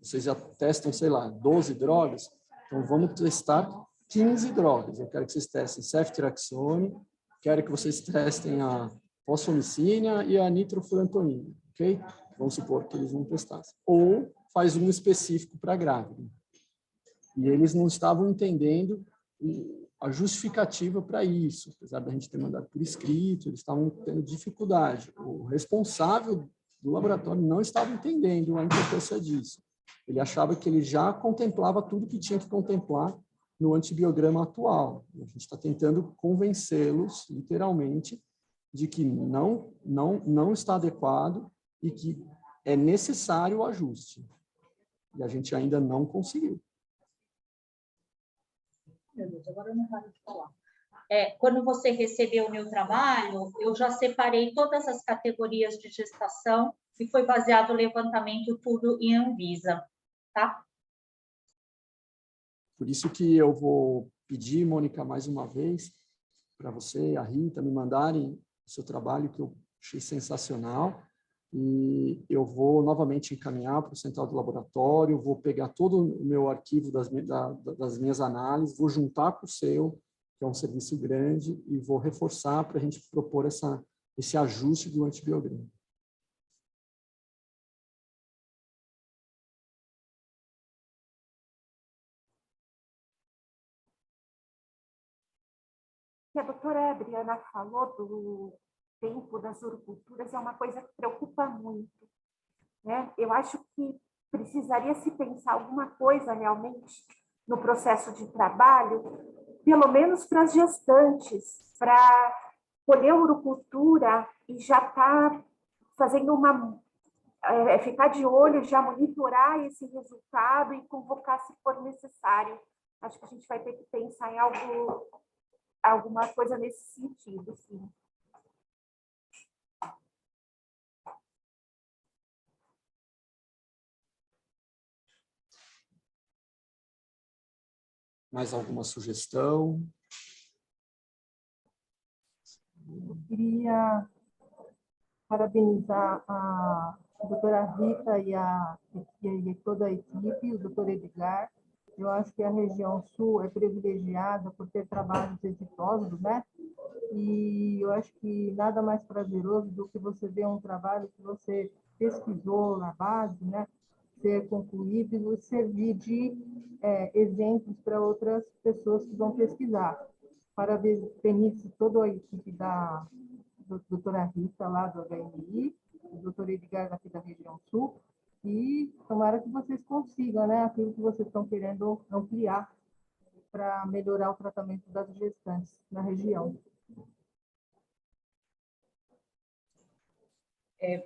vocês já testam, sei lá, 12 drogas, então vamos testar 15 drogas. Eu quero que vocês testem ceftriaxone, quero que vocês testem a fosfomicina e a nitrofurantoína, ok? Vamos supor que eles não testassem. Ou faz um específico para grávida. E eles não estavam entendendo a justificativa para isso, apesar da gente ter mandado por escrito, eles estavam tendo dificuldade. O responsável do laboratório não estava entendendo a importância disso. Ele achava que ele já contemplava tudo que tinha que contemplar no antibiograma atual. A gente está tentando convencê-los, literalmente, de que não está adequado e que é necessário o ajuste. E a gente ainda não conseguiu. Meu Deus, agora eu não paro de falar. Quando você recebeu o meu trabalho, eu já separei todas as categorias de gestação e foi baseado o levantamento tudo em Anvisa, tá? Por isso que eu vou pedir, Mônica, mais uma vez, para você e a Rita me mandarem o seu trabalho, que eu achei sensacional, e eu vou novamente encaminhar para o central do laboratório, vou pegar todo o meu arquivo das minhas análises, vou juntar com o seu, que é um serviço grande, e vou reforçar para a gente propor esse ajuste do antibiograma. Que a doutora Adriana falou do tempo das uruculturas é uma coisa que preocupa muito, né? Eu acho que precisaria se pensar alguma coisa realmente no processo de trabalho, pelo menos para as gestantes, para colher urucultura e já estar fazendo ficar de olho, já monitorar esse resultado e convocar se for necessário. Acho que a gente vai ter que pensar em alguma coisa nesse sentido, sim. Mais alguma sugestão? Eu queria parabenizar a doutora Rita e toda a equipe, o doutor Edgar. Eu acho que a região sul é privilegiada por ter trabalhos exitosos, né? E eu acho que nada mais prazeroso do que você ver um trabalho que você pesquisou na base, né? Ser concluído e servir de exemplos para outras pessoas que vão pesquisar. Parabenizo toda a equipe da doutora Rita, lá do HMI, o doutor Edgar, aqui da região sul, e tomara que vocês consigam, né, aquilo que vocês estão querendo ampliar para melhorar o tratamento das gestantes na região.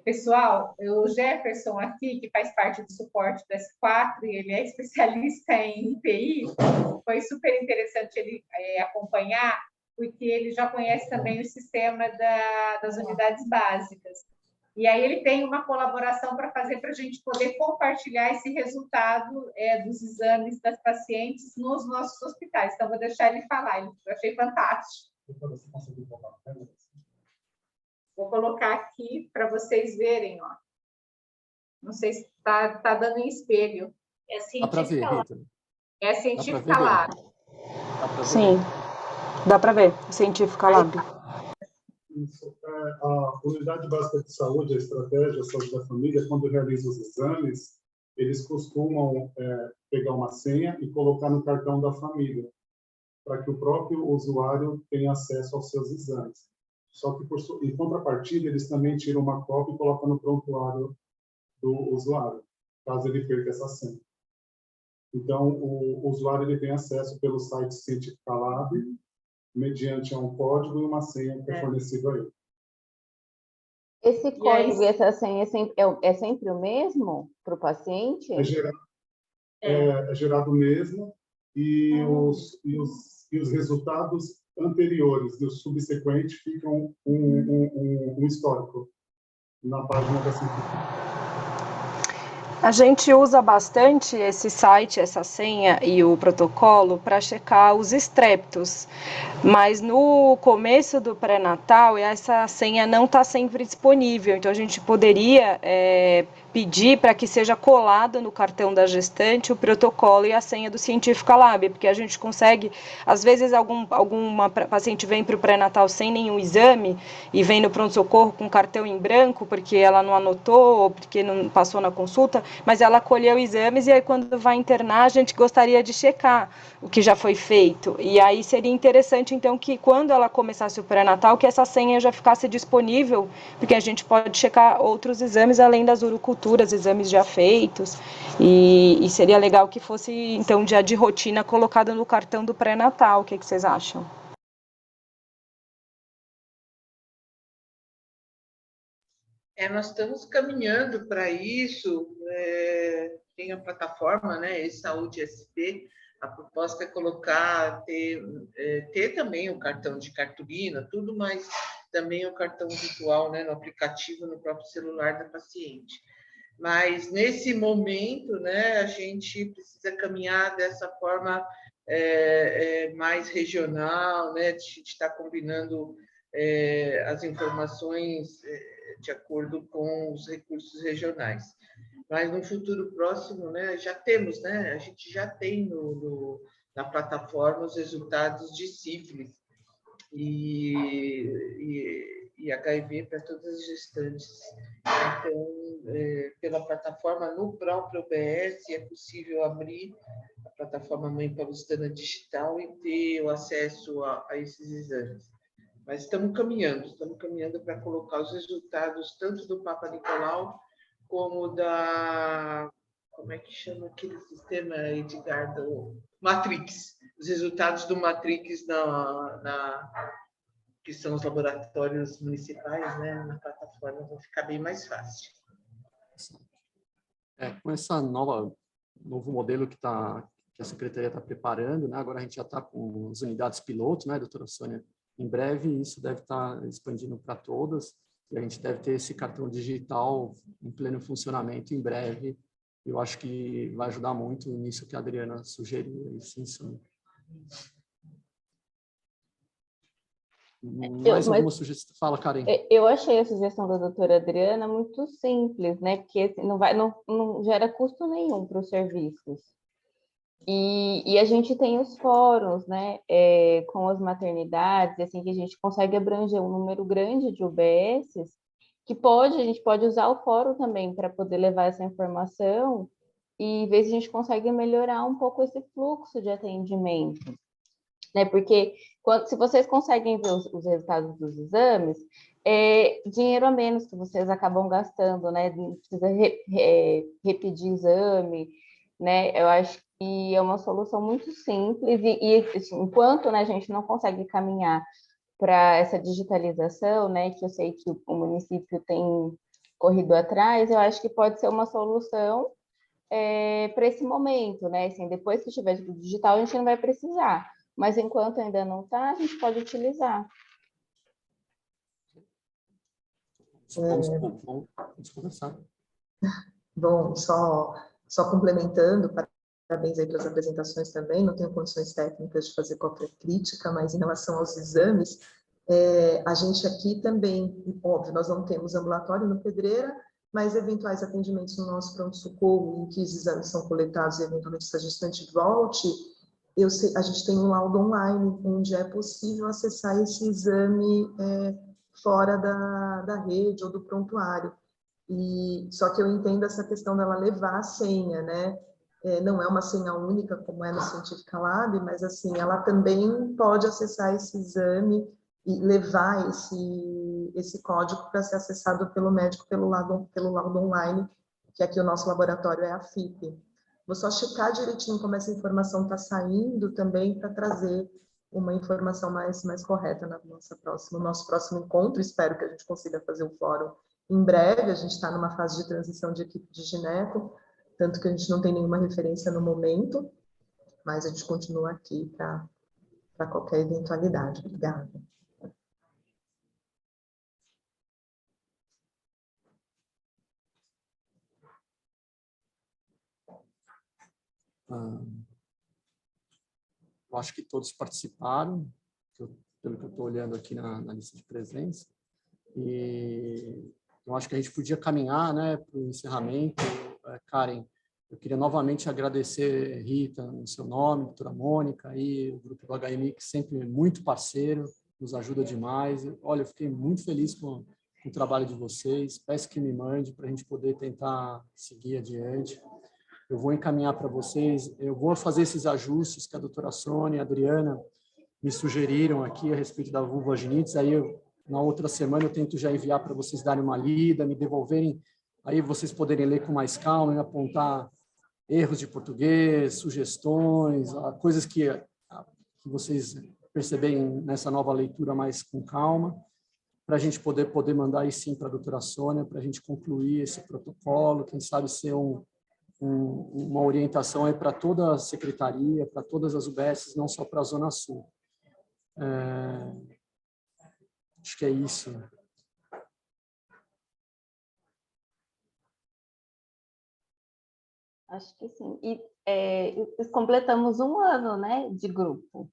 Pessoal, o Jefferson aqui, que faz parte do suporte do S4, e ele é especialista em IPI, foi super interessante ele acompanhar, porque ele já conhece também o sistema das unidades básicas. E aí ele tem uma colaboração para fazer para a gente poder compartilhar esse resultado dos exames das pacientes nos nossos hospitais. Então, vou deixar ele falar, eu achei fantástico. Vou colocar aqui para vocês verem, ó. Não sei se está dando em espelho. É científica Lab. É científica Lab. Sim, dá para ver. Científica Lab. A Unidade Básica de Saúde, a Estratégia de Saúde da Família, quando realiza os exames, eles costumam pegar uma senha e colocar no cartão da família, para que o próprio usuário tenha acesso aos seus exames. Só que, em contrapartida, eles também tiram uma cópia e colocam no prontuário do usuário, caso ele perca essa senha. Então, o usuário ele tem acesso pelo site Científica Lab, mediante um código e uma senha que é fornecido a ele. Esse código e essa senha é sempre o mesmo para o paciente? É gerado mesmo, e os resultados anteriores e os subsequentes ficam um histórico na página da científica. A gente usa bastante esse site, essa senha e o protocolo para checar os estreptos, mas no começo do pré-natal essa senha não está sempre disponível, então a gente poderia pedir para que seja colado no cartão da gestante o protocolo e a senha do Científica Lab, porque a gente consegue, às vezes alguma paciente vem para o pré-natal sem nenhum exame e vem no pronto-socorro com cartão em branco porque ela não anotou ou porque não passou na consulta, mas ela colheu exames e aí quando vai internar a gente gostaria de checar o que já foi feito. E aí seria interessante então que quando ela começasse o pré-natal que essa senha já ficasse disponível, porque a gente pode checar outros exames além das uroculturas, exames já feitos, e seria legal que fosse então dia de rotina colocado no cartão do pré-natal. O que vocês acham? Nós estamos caminhando para isso, tem a plataforma, né, e-Saúde SP, a proposta é colocar, ter também o cartão de cartolina, tudo, mas também o cartão virtual, né, no aplicativo, no próprio celular da paciente. Mas, nesse momento, né, a gente precisa caminhar dessa forma mais regional, né, de a gente estar combinando as informações de acordo com os recursos regionais. Mas no futuro próximo, né, já temos, né, a gente já tem na plataforma os resultados de sífilis e HIV para todas as gestantes. Então, pela plataforma, no próprio OBS, é possível abrir a plataforma Mãe Paulistana Digital e ter o acesso a esses exames. Mas estamos caminhando para colocar os resultados tanto do Papa Nicolau como como é que chama aquele sistema, Edgar, do Matrix, os resultados do Matrix que são os laboratórios municipais, né, na plataforma, vão ficar bem mais fácil. Com essa novo modelo que a Secretaria está preparando, né, agora a gente já está com as unidades piloto, né, doutora Sônia? Em breve isso deve estar expandindo para todas, e a gente deve ter esse cartão digital em pleno funcionamento em breve. Eu acho que vai ajudar muito nisso que a Adriana sugeriu. Sim. Mais alguma sugestão? Fala, Karen. Eu achei a sugestão da doutora Adriana muito simples, né? Porque assim, não gera custo nenhum para os serviços. E a gente tem os fóruns, né? Com as maternidades, assim, que a gente consegue abranger um número grande de UBSs, que a gente pode usar o fórum também para poder levar essa informação e ver se a gente consegue melhorar um pouco esse fluxo de atendimento. Né? Porque se vocês conseguem ver os resultados dos exames, dinheiro a menos que vocês acabam gastando, né? Não precisa repetir exame, né? Eu acho que é uma solução muito simples e assim, enquanto, né, a gente não consegue caminhar para essa digitalização, né, que eu sei que o município tem corrido atrás, eu acho que pode ser uma solução para esse momento, né? Assim, depois que tiver digital, a gente não vai precisar. Mas enquanto ainda não está, a gente pode utilizar. Vamos conversar. Bom, só complementando, parabéns aí pelas apresentações também, não tenho condições técnicas de fazer qualquer crítica, mas em relação aos exames, a gente aqui também, óbvio, nós não temos ambulatório no Pedreira, mas eventuais atendimentos no nosso pronto-socorro, em que os exames são coletados e eventualmente se a gestante volte, a gente tem um laudo online, onde é possível acessar esse exame fora da rede ou do prontuário. Só que eu entendo essa questão dela levar a senha, né? Não é uma senha única, como é no Científica Lab, mas assim, ela também pode acessar esse exame e levar esse código para ser acessado pelo médico pelo laudo online, que aqui o nosso laboratório é a FIP. Vou só checar direitinho como essa informação está saindo também para trazer uma informação mais correta no nosso próximo encontro. Espero que a gente consiga fazer o fórum em breve. A gente está numa fase de transição de equipe de gineco, tanto que a gente não tem nenhuma referência no momento, mas a gente continua aqui para qualquer eventualidade. Obrigada. Eu acho que todos participaram, pelo que eu estou olhando aqui na lista de presença, e eu acho que a gente podia caminhar, né, para o encerramento. Karen, eu queria novamente agradecer, Rita, no seu nome, doutora Mônica, e o grupo do HMI, que sempre é muito parceiro, nos ajuda demais. Olha, eu fiquei muito feliz com o trabalho de vocês, peço que me mande para a gente poder tentar seguir adiante. Eu vou encaminhar para vocês, eu vou fazer esses ajustes que a doutora Sônia e a Adriana me sugeriram aqui a respeito da vulvaginites, aí na outra semana eu tento já enviar para vocês darem uma lida, me devolverem, aí vocês poderem ler com mais calma e apontar erros de português, sugestões, coisas que vocês perceberem nessa nova leitura mais com calma, para a gente poder mandar aí sim para a doutora Sônia, para a gente concluir esse protocolo, quem sabe ser uma orientação aí para toda a secretaria, para todas as UBSs, não só para a Zona Sul. Acho que é isso. Acho que sim. E completamos um ano, né, de grupo.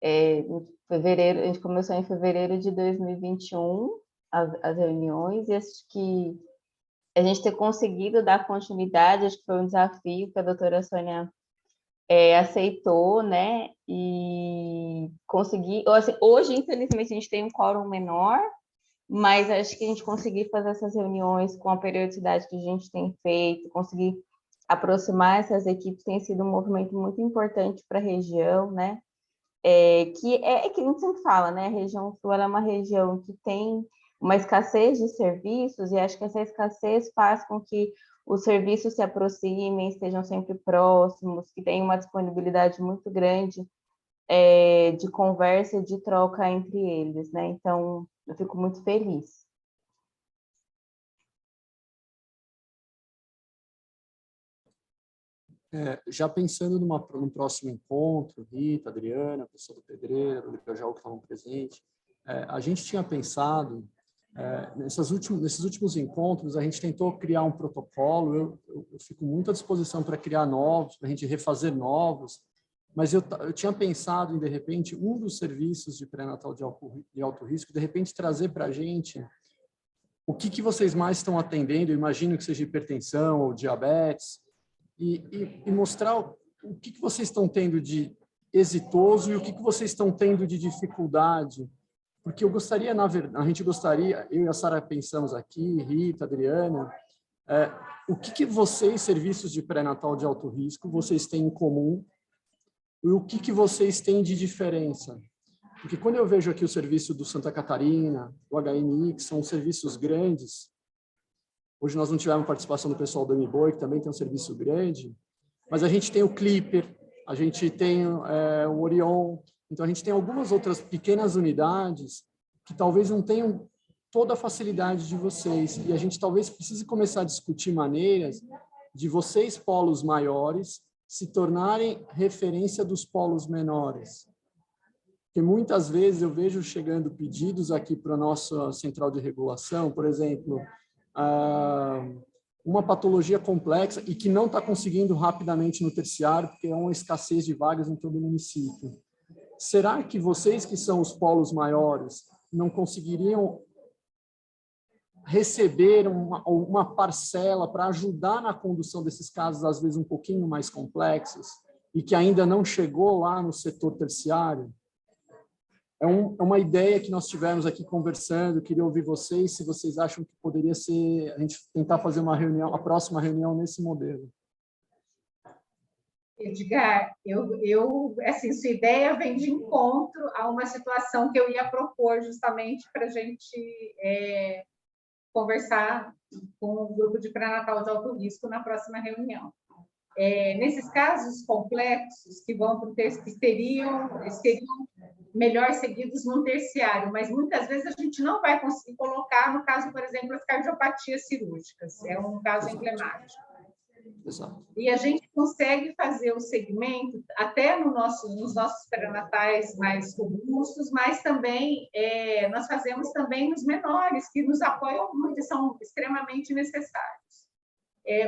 Em fevereiro, a gente começou em fevereiro de 2021 as reuniões, e acho que a gente ter conseguido dar continuidade, acho que foi um desafio que a doutora Sônia aceitou, né? E conseguir. Assim, hoje, infelizmente, a gente tem um quórum menor, mas acho que a gente conseguir fazer essas reuniões com a periodicidade que a gente tem feito, conseguir aproximar essas equipes tem sido um movimento muito importante para a região, né? Que a gente sempre fala, né? A região sul ela é uma região que tem uma escassez de serviços, e acho que essa escassez faz com que os serviços se aproximem, estejam sempre próximos, que tenham uma disponibilidade muito grande de conversa e de troca entre eles, né? Então, eu fico muito feliz. Já pensando num próximo encontro, Rita, Adriana, a pessoa do Pedreira, do Ligajaú que estavam presentes, a gente tinha pensado, nesses últimos encontros, a gente tentou criar um protocolo, eu fico muito à disposição para criar novos, para a gente refazer novos, mas eu tinha pensado em, de repente, um dos serviços de pré-natal de alto risco, de repente trazer para a gente o que vocês mais estão atendendo, eu imagino que seja hipertensão ou diabetes, e mostrar o que vocês estão tendo de exitoso e o que vocês estão tendo de dificuldade. Porque eu gostaria, na verdade, a gente gostaria, eu e a Sara pensamos aqui, Rita, Adriana, o que vocês, serviços de pré-natal de alto risco, vocês têm em comum e o que vocês têm de diferença. Porque quando eu vejo aqui o serviço do Santa Catarina, o HMI, que são serviços grandes, hoje nós não tivemos participação do pessoal do MBOI, que também tem um serviço grande, mas a gente tem o Clipper, a gente tem o Orion, então a gente tem algumas outras pequenas unidades que talvez não tenham toda a facilidade de vocês, e a gente talvez precise começar a discutir maneiras de vocês, polos maiores, se tornarem referência dos polos menores. Porque muitas vezes eu vejo chegando pedidos aqui para a nossa central de regulação, por exemplo, uma patologia complexa e que não está conseguindo rapidamente no terciário, porque é uma escassez de vagas em todo o município. Será que vocês, que são os polos maiores, não conseguiriam receber uma parcela para ajudar na condução desses casos, às vezes um pouquinho mais complexos, e que ainda não chegou lá no setor terciário? É uma ideia que nós tivemos aqui conversando, queria ouvir vocês, se vocês acham que poderia ser, a gente tentar fazer uma reunião, a próxima reunião nesse modelo. Edgar, assim, sua ideia vem de encontro a uma situação que eu ia propor justamente para a gente conversar com o grupo de pré-natal de alto risco na próxima reunião. Nesses casos complexos que vão para o terciário, seriam melhor seguidos no terciário, mas muitas vezes a gente não vai conseguir colocar, no caso, por exemplo, as cardiopatias cirúrgicas, é um caso emblemático. Exato. E a gente consegue fazer o segmento até nos nossos pré-natais mais robustos, mas também nós fazemos também nos menores, que nos apoiam muito e são extremamente necessários.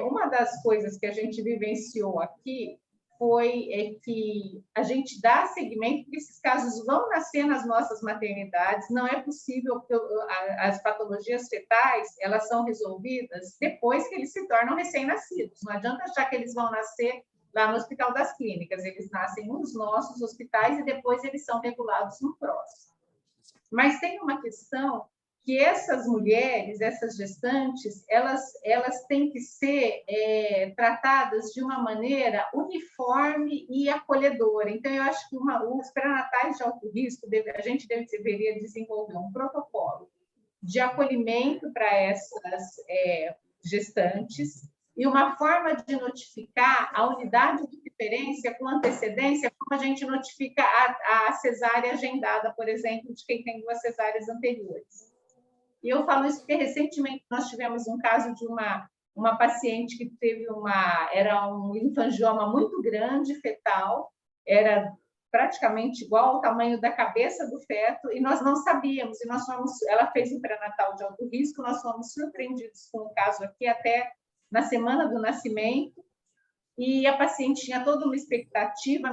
Uma das coisas que a gente vivenciou aqui foi que a gente dá seguimento, porque esses casos vão nascer nas nossas maternidades, não é possível, as patologias fetais, elas são resolvidas depois que eles se tornam recém-nascidos, não adianta achar que eles vão nascer lá no Hospital das Clínicas, eles nascem nos nossos hospitais e depois eles são regulados no próximo. Mas tem uma questão que essas mulheres, essas gestantes, elas têm que ser tratadas de uma maneira uniforme e acolhedora. Então, eu acho que os pré-natais de alto risco, a gente deveria desenvolver um protocolo de acolhimento para essas gestantes e uma forma de notificar a unidade de referência com antecedência, como a gente notifica a cesárea agendada, por exemplo, de quem tem 2 cesáreas anteriores. E eu falo isso porque recentemente nós tivemos um caso de uma paciente que teve era um linfangioma muito grande, fetal, era praticamente igual ao tamanho da cabeça do feto, e nós não sabíamos, e ela fez um pré-natal de alto risco, nós fomos surpreendidos com o caso aqui até na semana do nascimento, e a paciente tinha toda uma expectativa,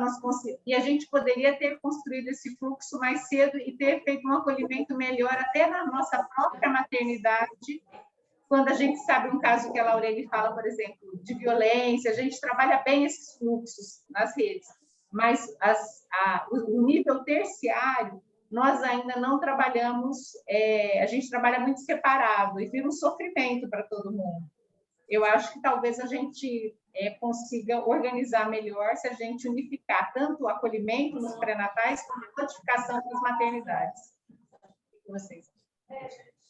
e a gente poderia ter construído esse fluxo mais cedo e ter feito um acolhimento melhor até na nossa própria maternidade, quando a gente sabe um caso que a Laureli fala, por exemplo, de violência, a gente trabalha bem esses fluxos nas redes, mas o nível terciário, nós ainda não trabalhamos, a gente trabalha muito separado e vira um sofrimento para todo mundo. Eu acho que talvez a gente consiga organizar melhor se a gente unificar tanto o acolhimento nos pré-natais como a notificação para as maternidades. E vocês?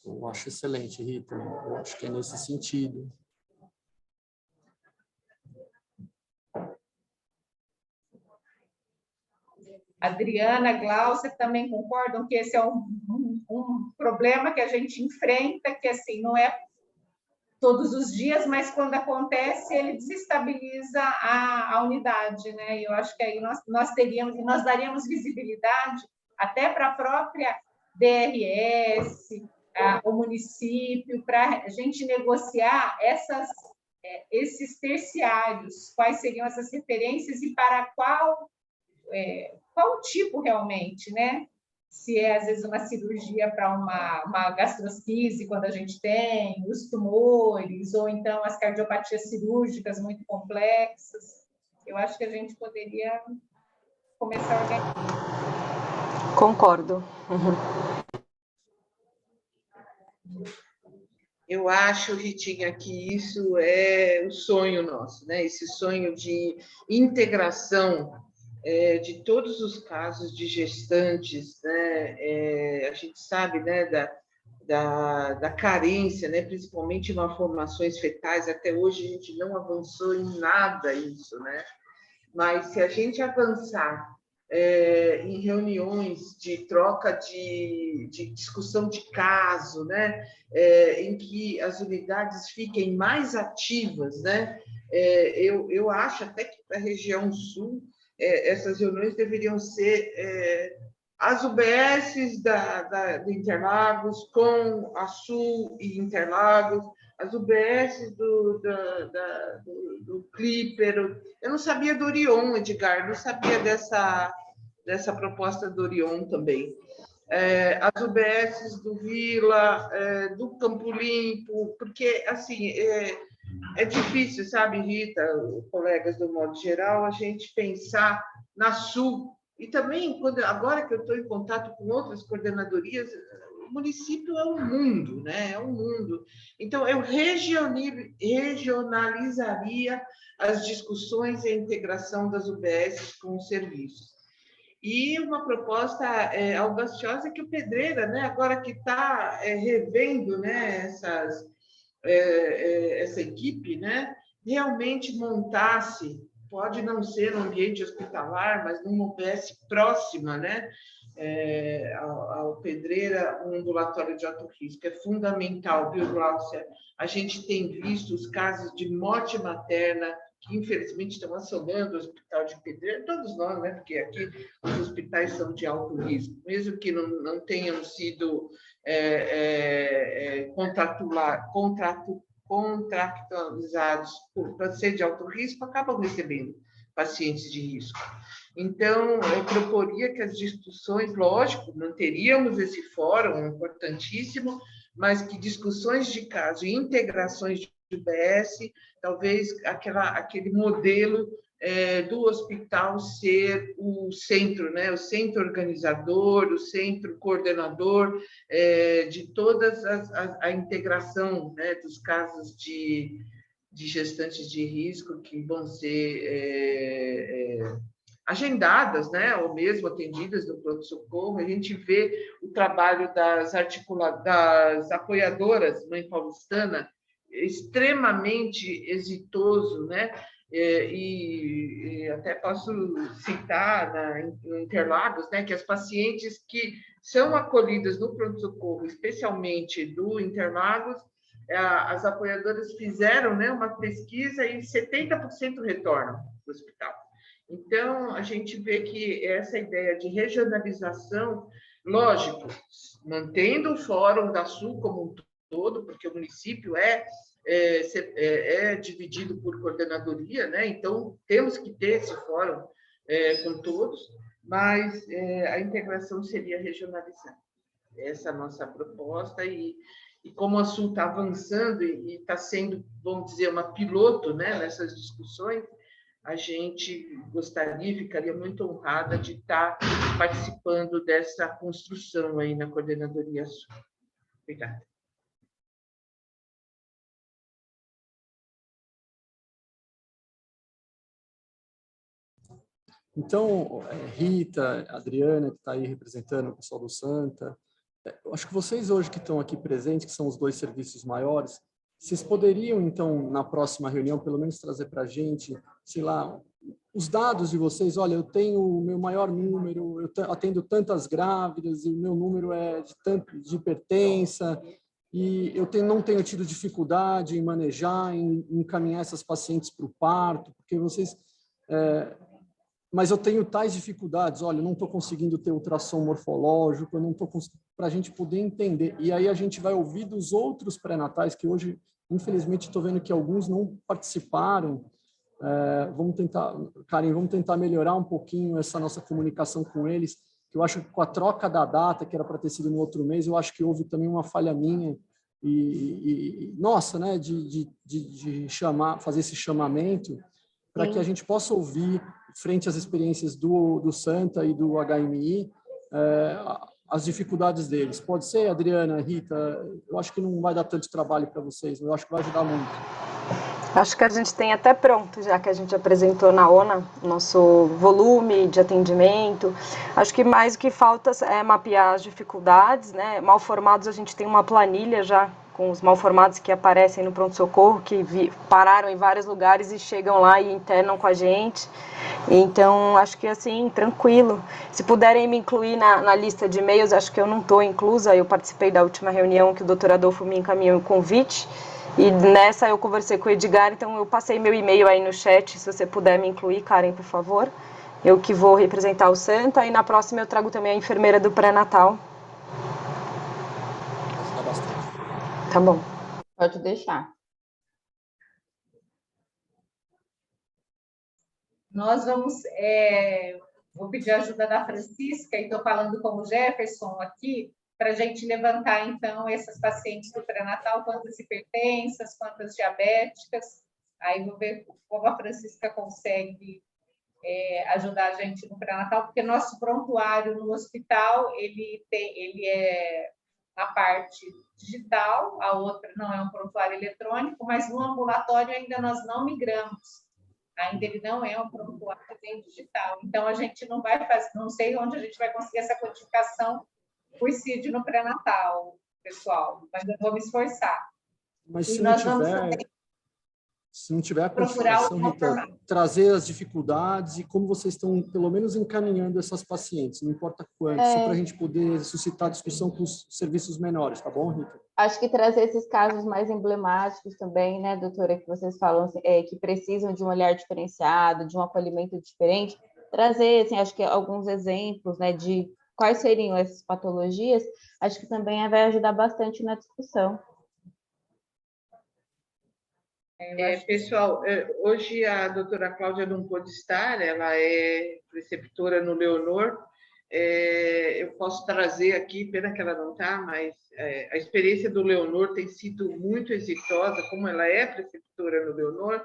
Eu acho excelente, Rita. Eu acho que é nesse sentido. Adriana, Glaucia também concordam que esse é um problema que a gente enfrenta, que assim não é todos os dias, mas quando acontece, ele desestabiliza a unidade, né? Eu acho que aí nós daríamos visibilidade até para a própria DRS, o município, para a gente negociar esses terciários, quais seriam essas referências e para qual tipo realmente, né? Se é, às vezes, uma cirurgia para uma gastroscise, quando a gente tem, os tumores, ou então as cardiopatias cirúrgicas muito complexas. Eu acho que a gente poderia começar a organizar. Concordo. Eu acho, Ritinha, que isso é o sonho nosso, né? Esse sonho de integração de todos os casos de gestantes, né? A gente sabe, né, da carência, né, principalmente em malformações fetais. Até hoje a gente não avançou em nada isso, né? Mas se a gente avançar em reuniões de troca de discussão de caso, né, em que as unidades fiquem mais ativas, né? Eu acho até que para a região sul essas reuniões deveriam ser as UBSs de Interlagos com a Sul e Interlagos, as UBSs do Clipper. Eu não sabia do Orion, Edgar, não sabia dessa proposta do Orion também. As UBSs do Vila, do Campo Limpo, porque, assim, é difícil, sabe, Rita, colegas, do modo geral, a gente pensar na Sul. E também, agora que eu estou em contato com outras coordenadorias, o município é um mundo, né? É um mundo. Então, eu regionalizaria as discussões e a integração das UBS com os serviços. E uma proposta audaciosa que o Pedreira, né, agora que está revendo, né, essa equipe, né, realmente montasse, pode não ser no ambiente hospitalar, mas numa UBS próxima, né, ao Pedreira, um ambulatório de alto risco. É fundamental, viu, Glaucia? A gente tem visto os casos de morte materna que, infelizmente, estão assolando o Hospital de Pedreira, todos nós, né? Porque aqui os hospitais são de alto risco, mesmo que não tenham sido contratualizados para ser de alto risco, acabam recebendo pacientes de risco. Então, eu proporia que as discussões, lógico, manteríamos esse fórum importantíssimo, mas que discussões de caso e integrações de UBS, talvez aquele modelo do hospital ser o centro, né? O centro organizador, o centro coordenador de todas a integração, né, dos casos de gestantes de risco que vão ser agendadas, né, ou mesmo atendidas no pronto-socorro. A gente vê o trabalho das apoiadoras Mãe Paulistana extremamente exitoso, né? E até posso citar em Interlagos, né, que as pacientes que são acolhidas no pronto-socorro, especialmente do Interlagos, as apoiadoras fizeram, né, uma pesquisa e 70% retornam para o hospital. Então, a gente vê que essa ideia de regionalização, lógico, mantendo o fórum da Sul como um todo, porque o município é é dividido por coordenadoria, né? Então, temos que ter esse fórum com todos, mas a integração seria regionalizada. Essa é a nossa proposta, e como o assunto está avançando e está sendo, vamos dizer, uma piloto, né, nessas discussões, a gente gostaria, ficaria muito honrada de estar participando dessa construção aí na Coordenadoria Sul. Obrigada. Então, Rita, Adriana, que está aí representando o pessoal do Santa, eu acho que vocês hoje que estão aqui presentes, que são os dois serviços maiores, vocês poderiam, então, na próxima reunião, pelo menos trazer para a gente, sei lá, os dados de vocês. Olha, eu tenho o meu maior número, eu atendo tantas grávidas, e o meu número é de hipertensa, e eu não tenho tido dificuldade em manejar, em encaminhar essas pacientes para o parto, porque vocês... mas eu tenho tais dificuldades, olha, eu não estou conseguindo ter ultrassom morfológico, eu não estou para a gente poder entender. E aí a gente vai ouvir dos outros pré-natais, que hoje, infelizmente, estou vendo que alguns não participaram. Vamos tentar, Karen, vamos tentar melhorar um pouquinho essa nossa comunicação com eles, que eu acho que com a troca da data, que era para ter sido no outro mês, eu acho que houve também uma falha minha, nossa, né, de fazer esse chamamento, para que a gente possa ouvir, frente às experiências do Santa e do HMI, as dificuldades deles. Pode ser, Adriana, Rita? Eu acho que não vai dar tanto trabalho para vocês, mas eu acho que vai ajudar muito. Acho que a gente tem até pronto, já que a gente apresentou na ONA, nosso volume de atendimento. Acho que mais o que falta é mapear as dificuldades, né? Mal formados, a gente tem uma planilha já com os mal formados que aparecem no pronto-socorro, que pararam em vários lugares e chegam lá e internam com a gente. Então, acho que assim, tranquilo. Se puderem me incluir na lista de e-mails, acho que eu não estou inclusa, eu participei da última reunião que o doutor Adolfo me encaminhou o convite, e nessa eu conversei com o Edgar, então eu passei meu e-mail aí no chat, se você puder me incluir, Karen, por favor. Eu que vou representar o Santa, e na próxima eu trago também a enfermeira do pré-natal. Ajuda bastante. Tá bom, pode deixar. Nós vou pedir a ajuda da Francisca, e estou falando com o Jefferson aqui, para a gente levantar, então, essas pacientes do pré-natal, quantas hipertensas, quantas diabéticas. Aí vou ver como a Francisca consegue ajudar a gente no pré-natal, porque nosso prontuário no hospital, ele é a parte digital, a outra não é um prontuário eletrônico, mas no ambulatório ainda nós não migramos. Ainda ele não é um prontuário bem digital. Então, a gente não vai fazer, não sei onde a gente vai conseguir essa codificação por CID no pré-natal, pessoal, mas eu vou me esforçar. Mas se não tiver a codificação, Rita, trazer as dificuldades e como vocês estão, pelo menos, encaminhando essas pacientes, não importa quanto, só para a gente poder suscitar discussão com os serviços menores, tá bom, Rita? Acho que trazer esses casos mais emblemáticos também, né, doutora, que vocês falam que precisam de um olhar diferenciado, de um acolhimento diferente, trazer, assim, acho que alguns exemplos, né, de quais seriam essas patologias, acho que também vai ajudar bastante na discussão. Pessoal, hoje a doutora Cláudia não pôde estar, ela é preceptora no Leonor. Eu posso trazer aqui, pena que ela não está, mas a experiência do Leonor tem sido muito exitosa, como ela é preceptora no Leonor.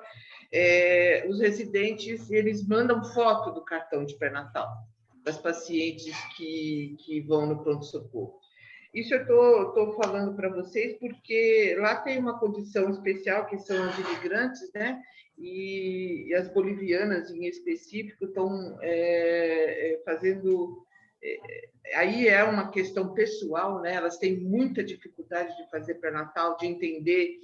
Os residentes, eles mandam foto do cartão de pré-natal das pacientes que vão no pronto-socorro. Isso eu estou falando para vocês porque lá tem uma condição especial, que são as imigrantes, né? E as bolivianas, em específico, estão fazendo... Aí é uma questão pessoal, né? Elas têm muita dificuldade de fazer pré-natal, de entender,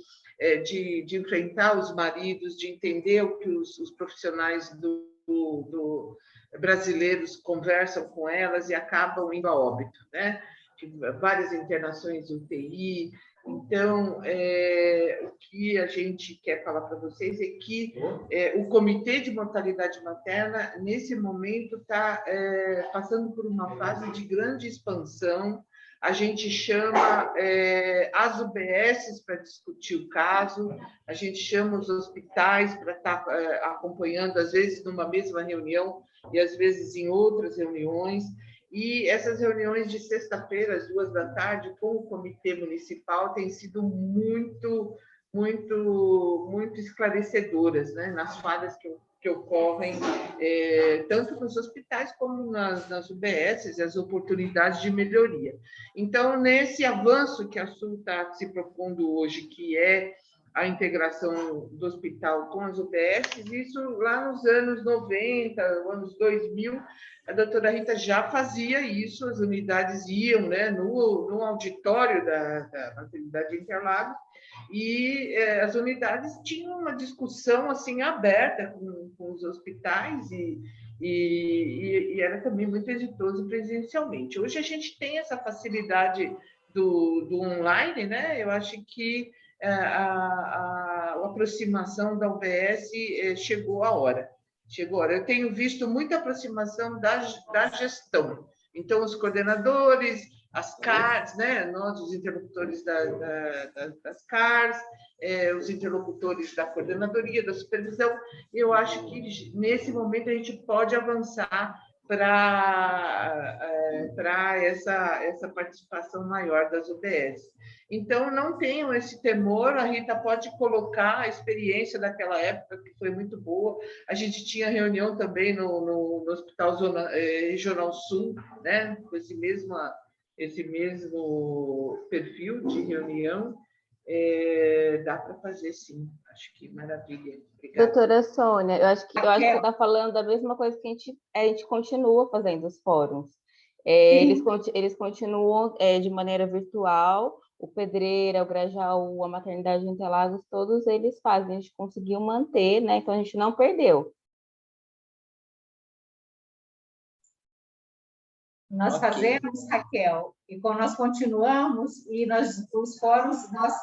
de enfrentar os maridos, de entender o que os profissionais brasileiros conversam com elas e acabam indo a óbito, né? Várias internações UTI. Então, o que a gente quer falar para vocês é que o Comitê de Mortalidade Materna, nesse momento, está passando por uma fase de grande expansão, a gente chama as UBSs para discutir o caso, a gente chama os hospitais para estar acompanhando, às vezes numa mesma reunião e às vezes em outras reuniões. E essas reuniões de sexta-feira, às 14h, com o Comitê Municipal, têm sido muito esclarecedoras, né? Nas falhas que ocorrem, tanto nos hospitais como nas UBSs, as oportunidades de melhoria. Então, nesse avanço que a SUL está se propondo hoje, que é a integração do hospital com as UBSs, isso lá nos anos 90, anos 2000, a doutora Rita já fazia isso, as unidades iam, né, no auditório da maternidade de Interlagos, e as unidades tinham uma discussão assim aberta com os hospitais e era também muito exitoso presencialmente. Hoje a gente tem essa facilidade do online, né? Eu acho que a aproximação da UBS chegou a hora. Eu tenho visto muita aproximação da gestão. Então, os coordenadores, as CARs, né? Nós, os interlocutores das CARs, os interlocutores da coordenadoria, da supervisão, eu acho que, nesse momento, a gente pode avançar para essa participação maior das UBS. Então, não tenham esse temor, a Rita pode colocar a experiência daquela época, que foi muito boa. A gente tinha reunião também no Hospital Regional Sul, né? Com esse mesmo perfil de reunião. Dá para fazer, sim. Acho que maravilha. Obrigada. Doutora Sônia, eu acho que você está falando da mesma coisa que a gente continua fazendo os fóruns. Eles continuam de maneira virtual, o Pedreira, o Grajaú, a Maternidade de Interlagos, todos eles fazem, a gente conseguiu manter, né? Então a gente não perdeu. Nós fazemos, Raquel, e nós continuamos, e os fóruns, nós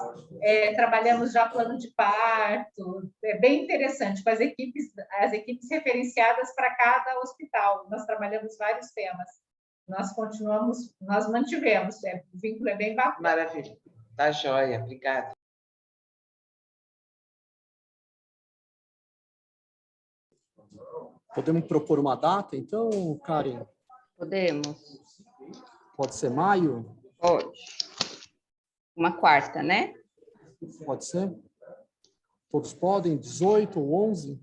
trabalhamos já plano de parto, é bem interessante, com as equipes referenciadas para cada hospital, nós trabalhamos vários temas. Nós continuamos, nós mantivemos, o vínculo é bem bacana. Maravilha, tá joia, obrigada. Podemos propor uma data, então, Karen? Podemos. Pode ser maio? Pode. Uma quarta, né? Pode ser? Todos podem? 18 ou 11?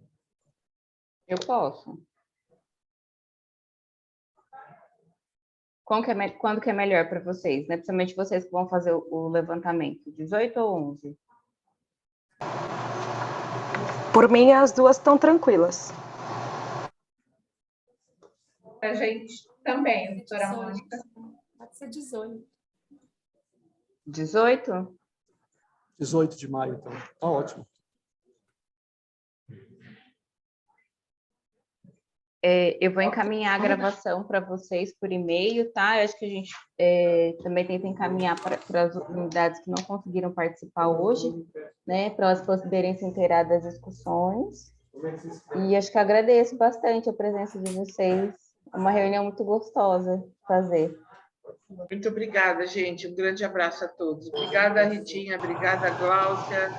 Eu posso. Quando que é melhor para vocês, né? Principalmente vocês que vão fazer o levantamento. 18 ou 11? Por mim, as duas estão tranquilas. A gente também, doutora Mônica. Pode ser 18. 18? 18 de maio, então. Tá ótimo. Eu vou encaminhar a gravação para vocês por e-mail, tá? Eu acho que a gente também tenta encaminhar para as unidades que não conseguiram participar hoje, né? Para elas poderem se inteirar das discussões. E acho que agradeço bastante a presença de vocês. É uma reunião muito gostosa de fazer. Muito obrigada, gente. Um grande abraço a todos. Obrigada, Ritinha. Obrigada, Gláucia.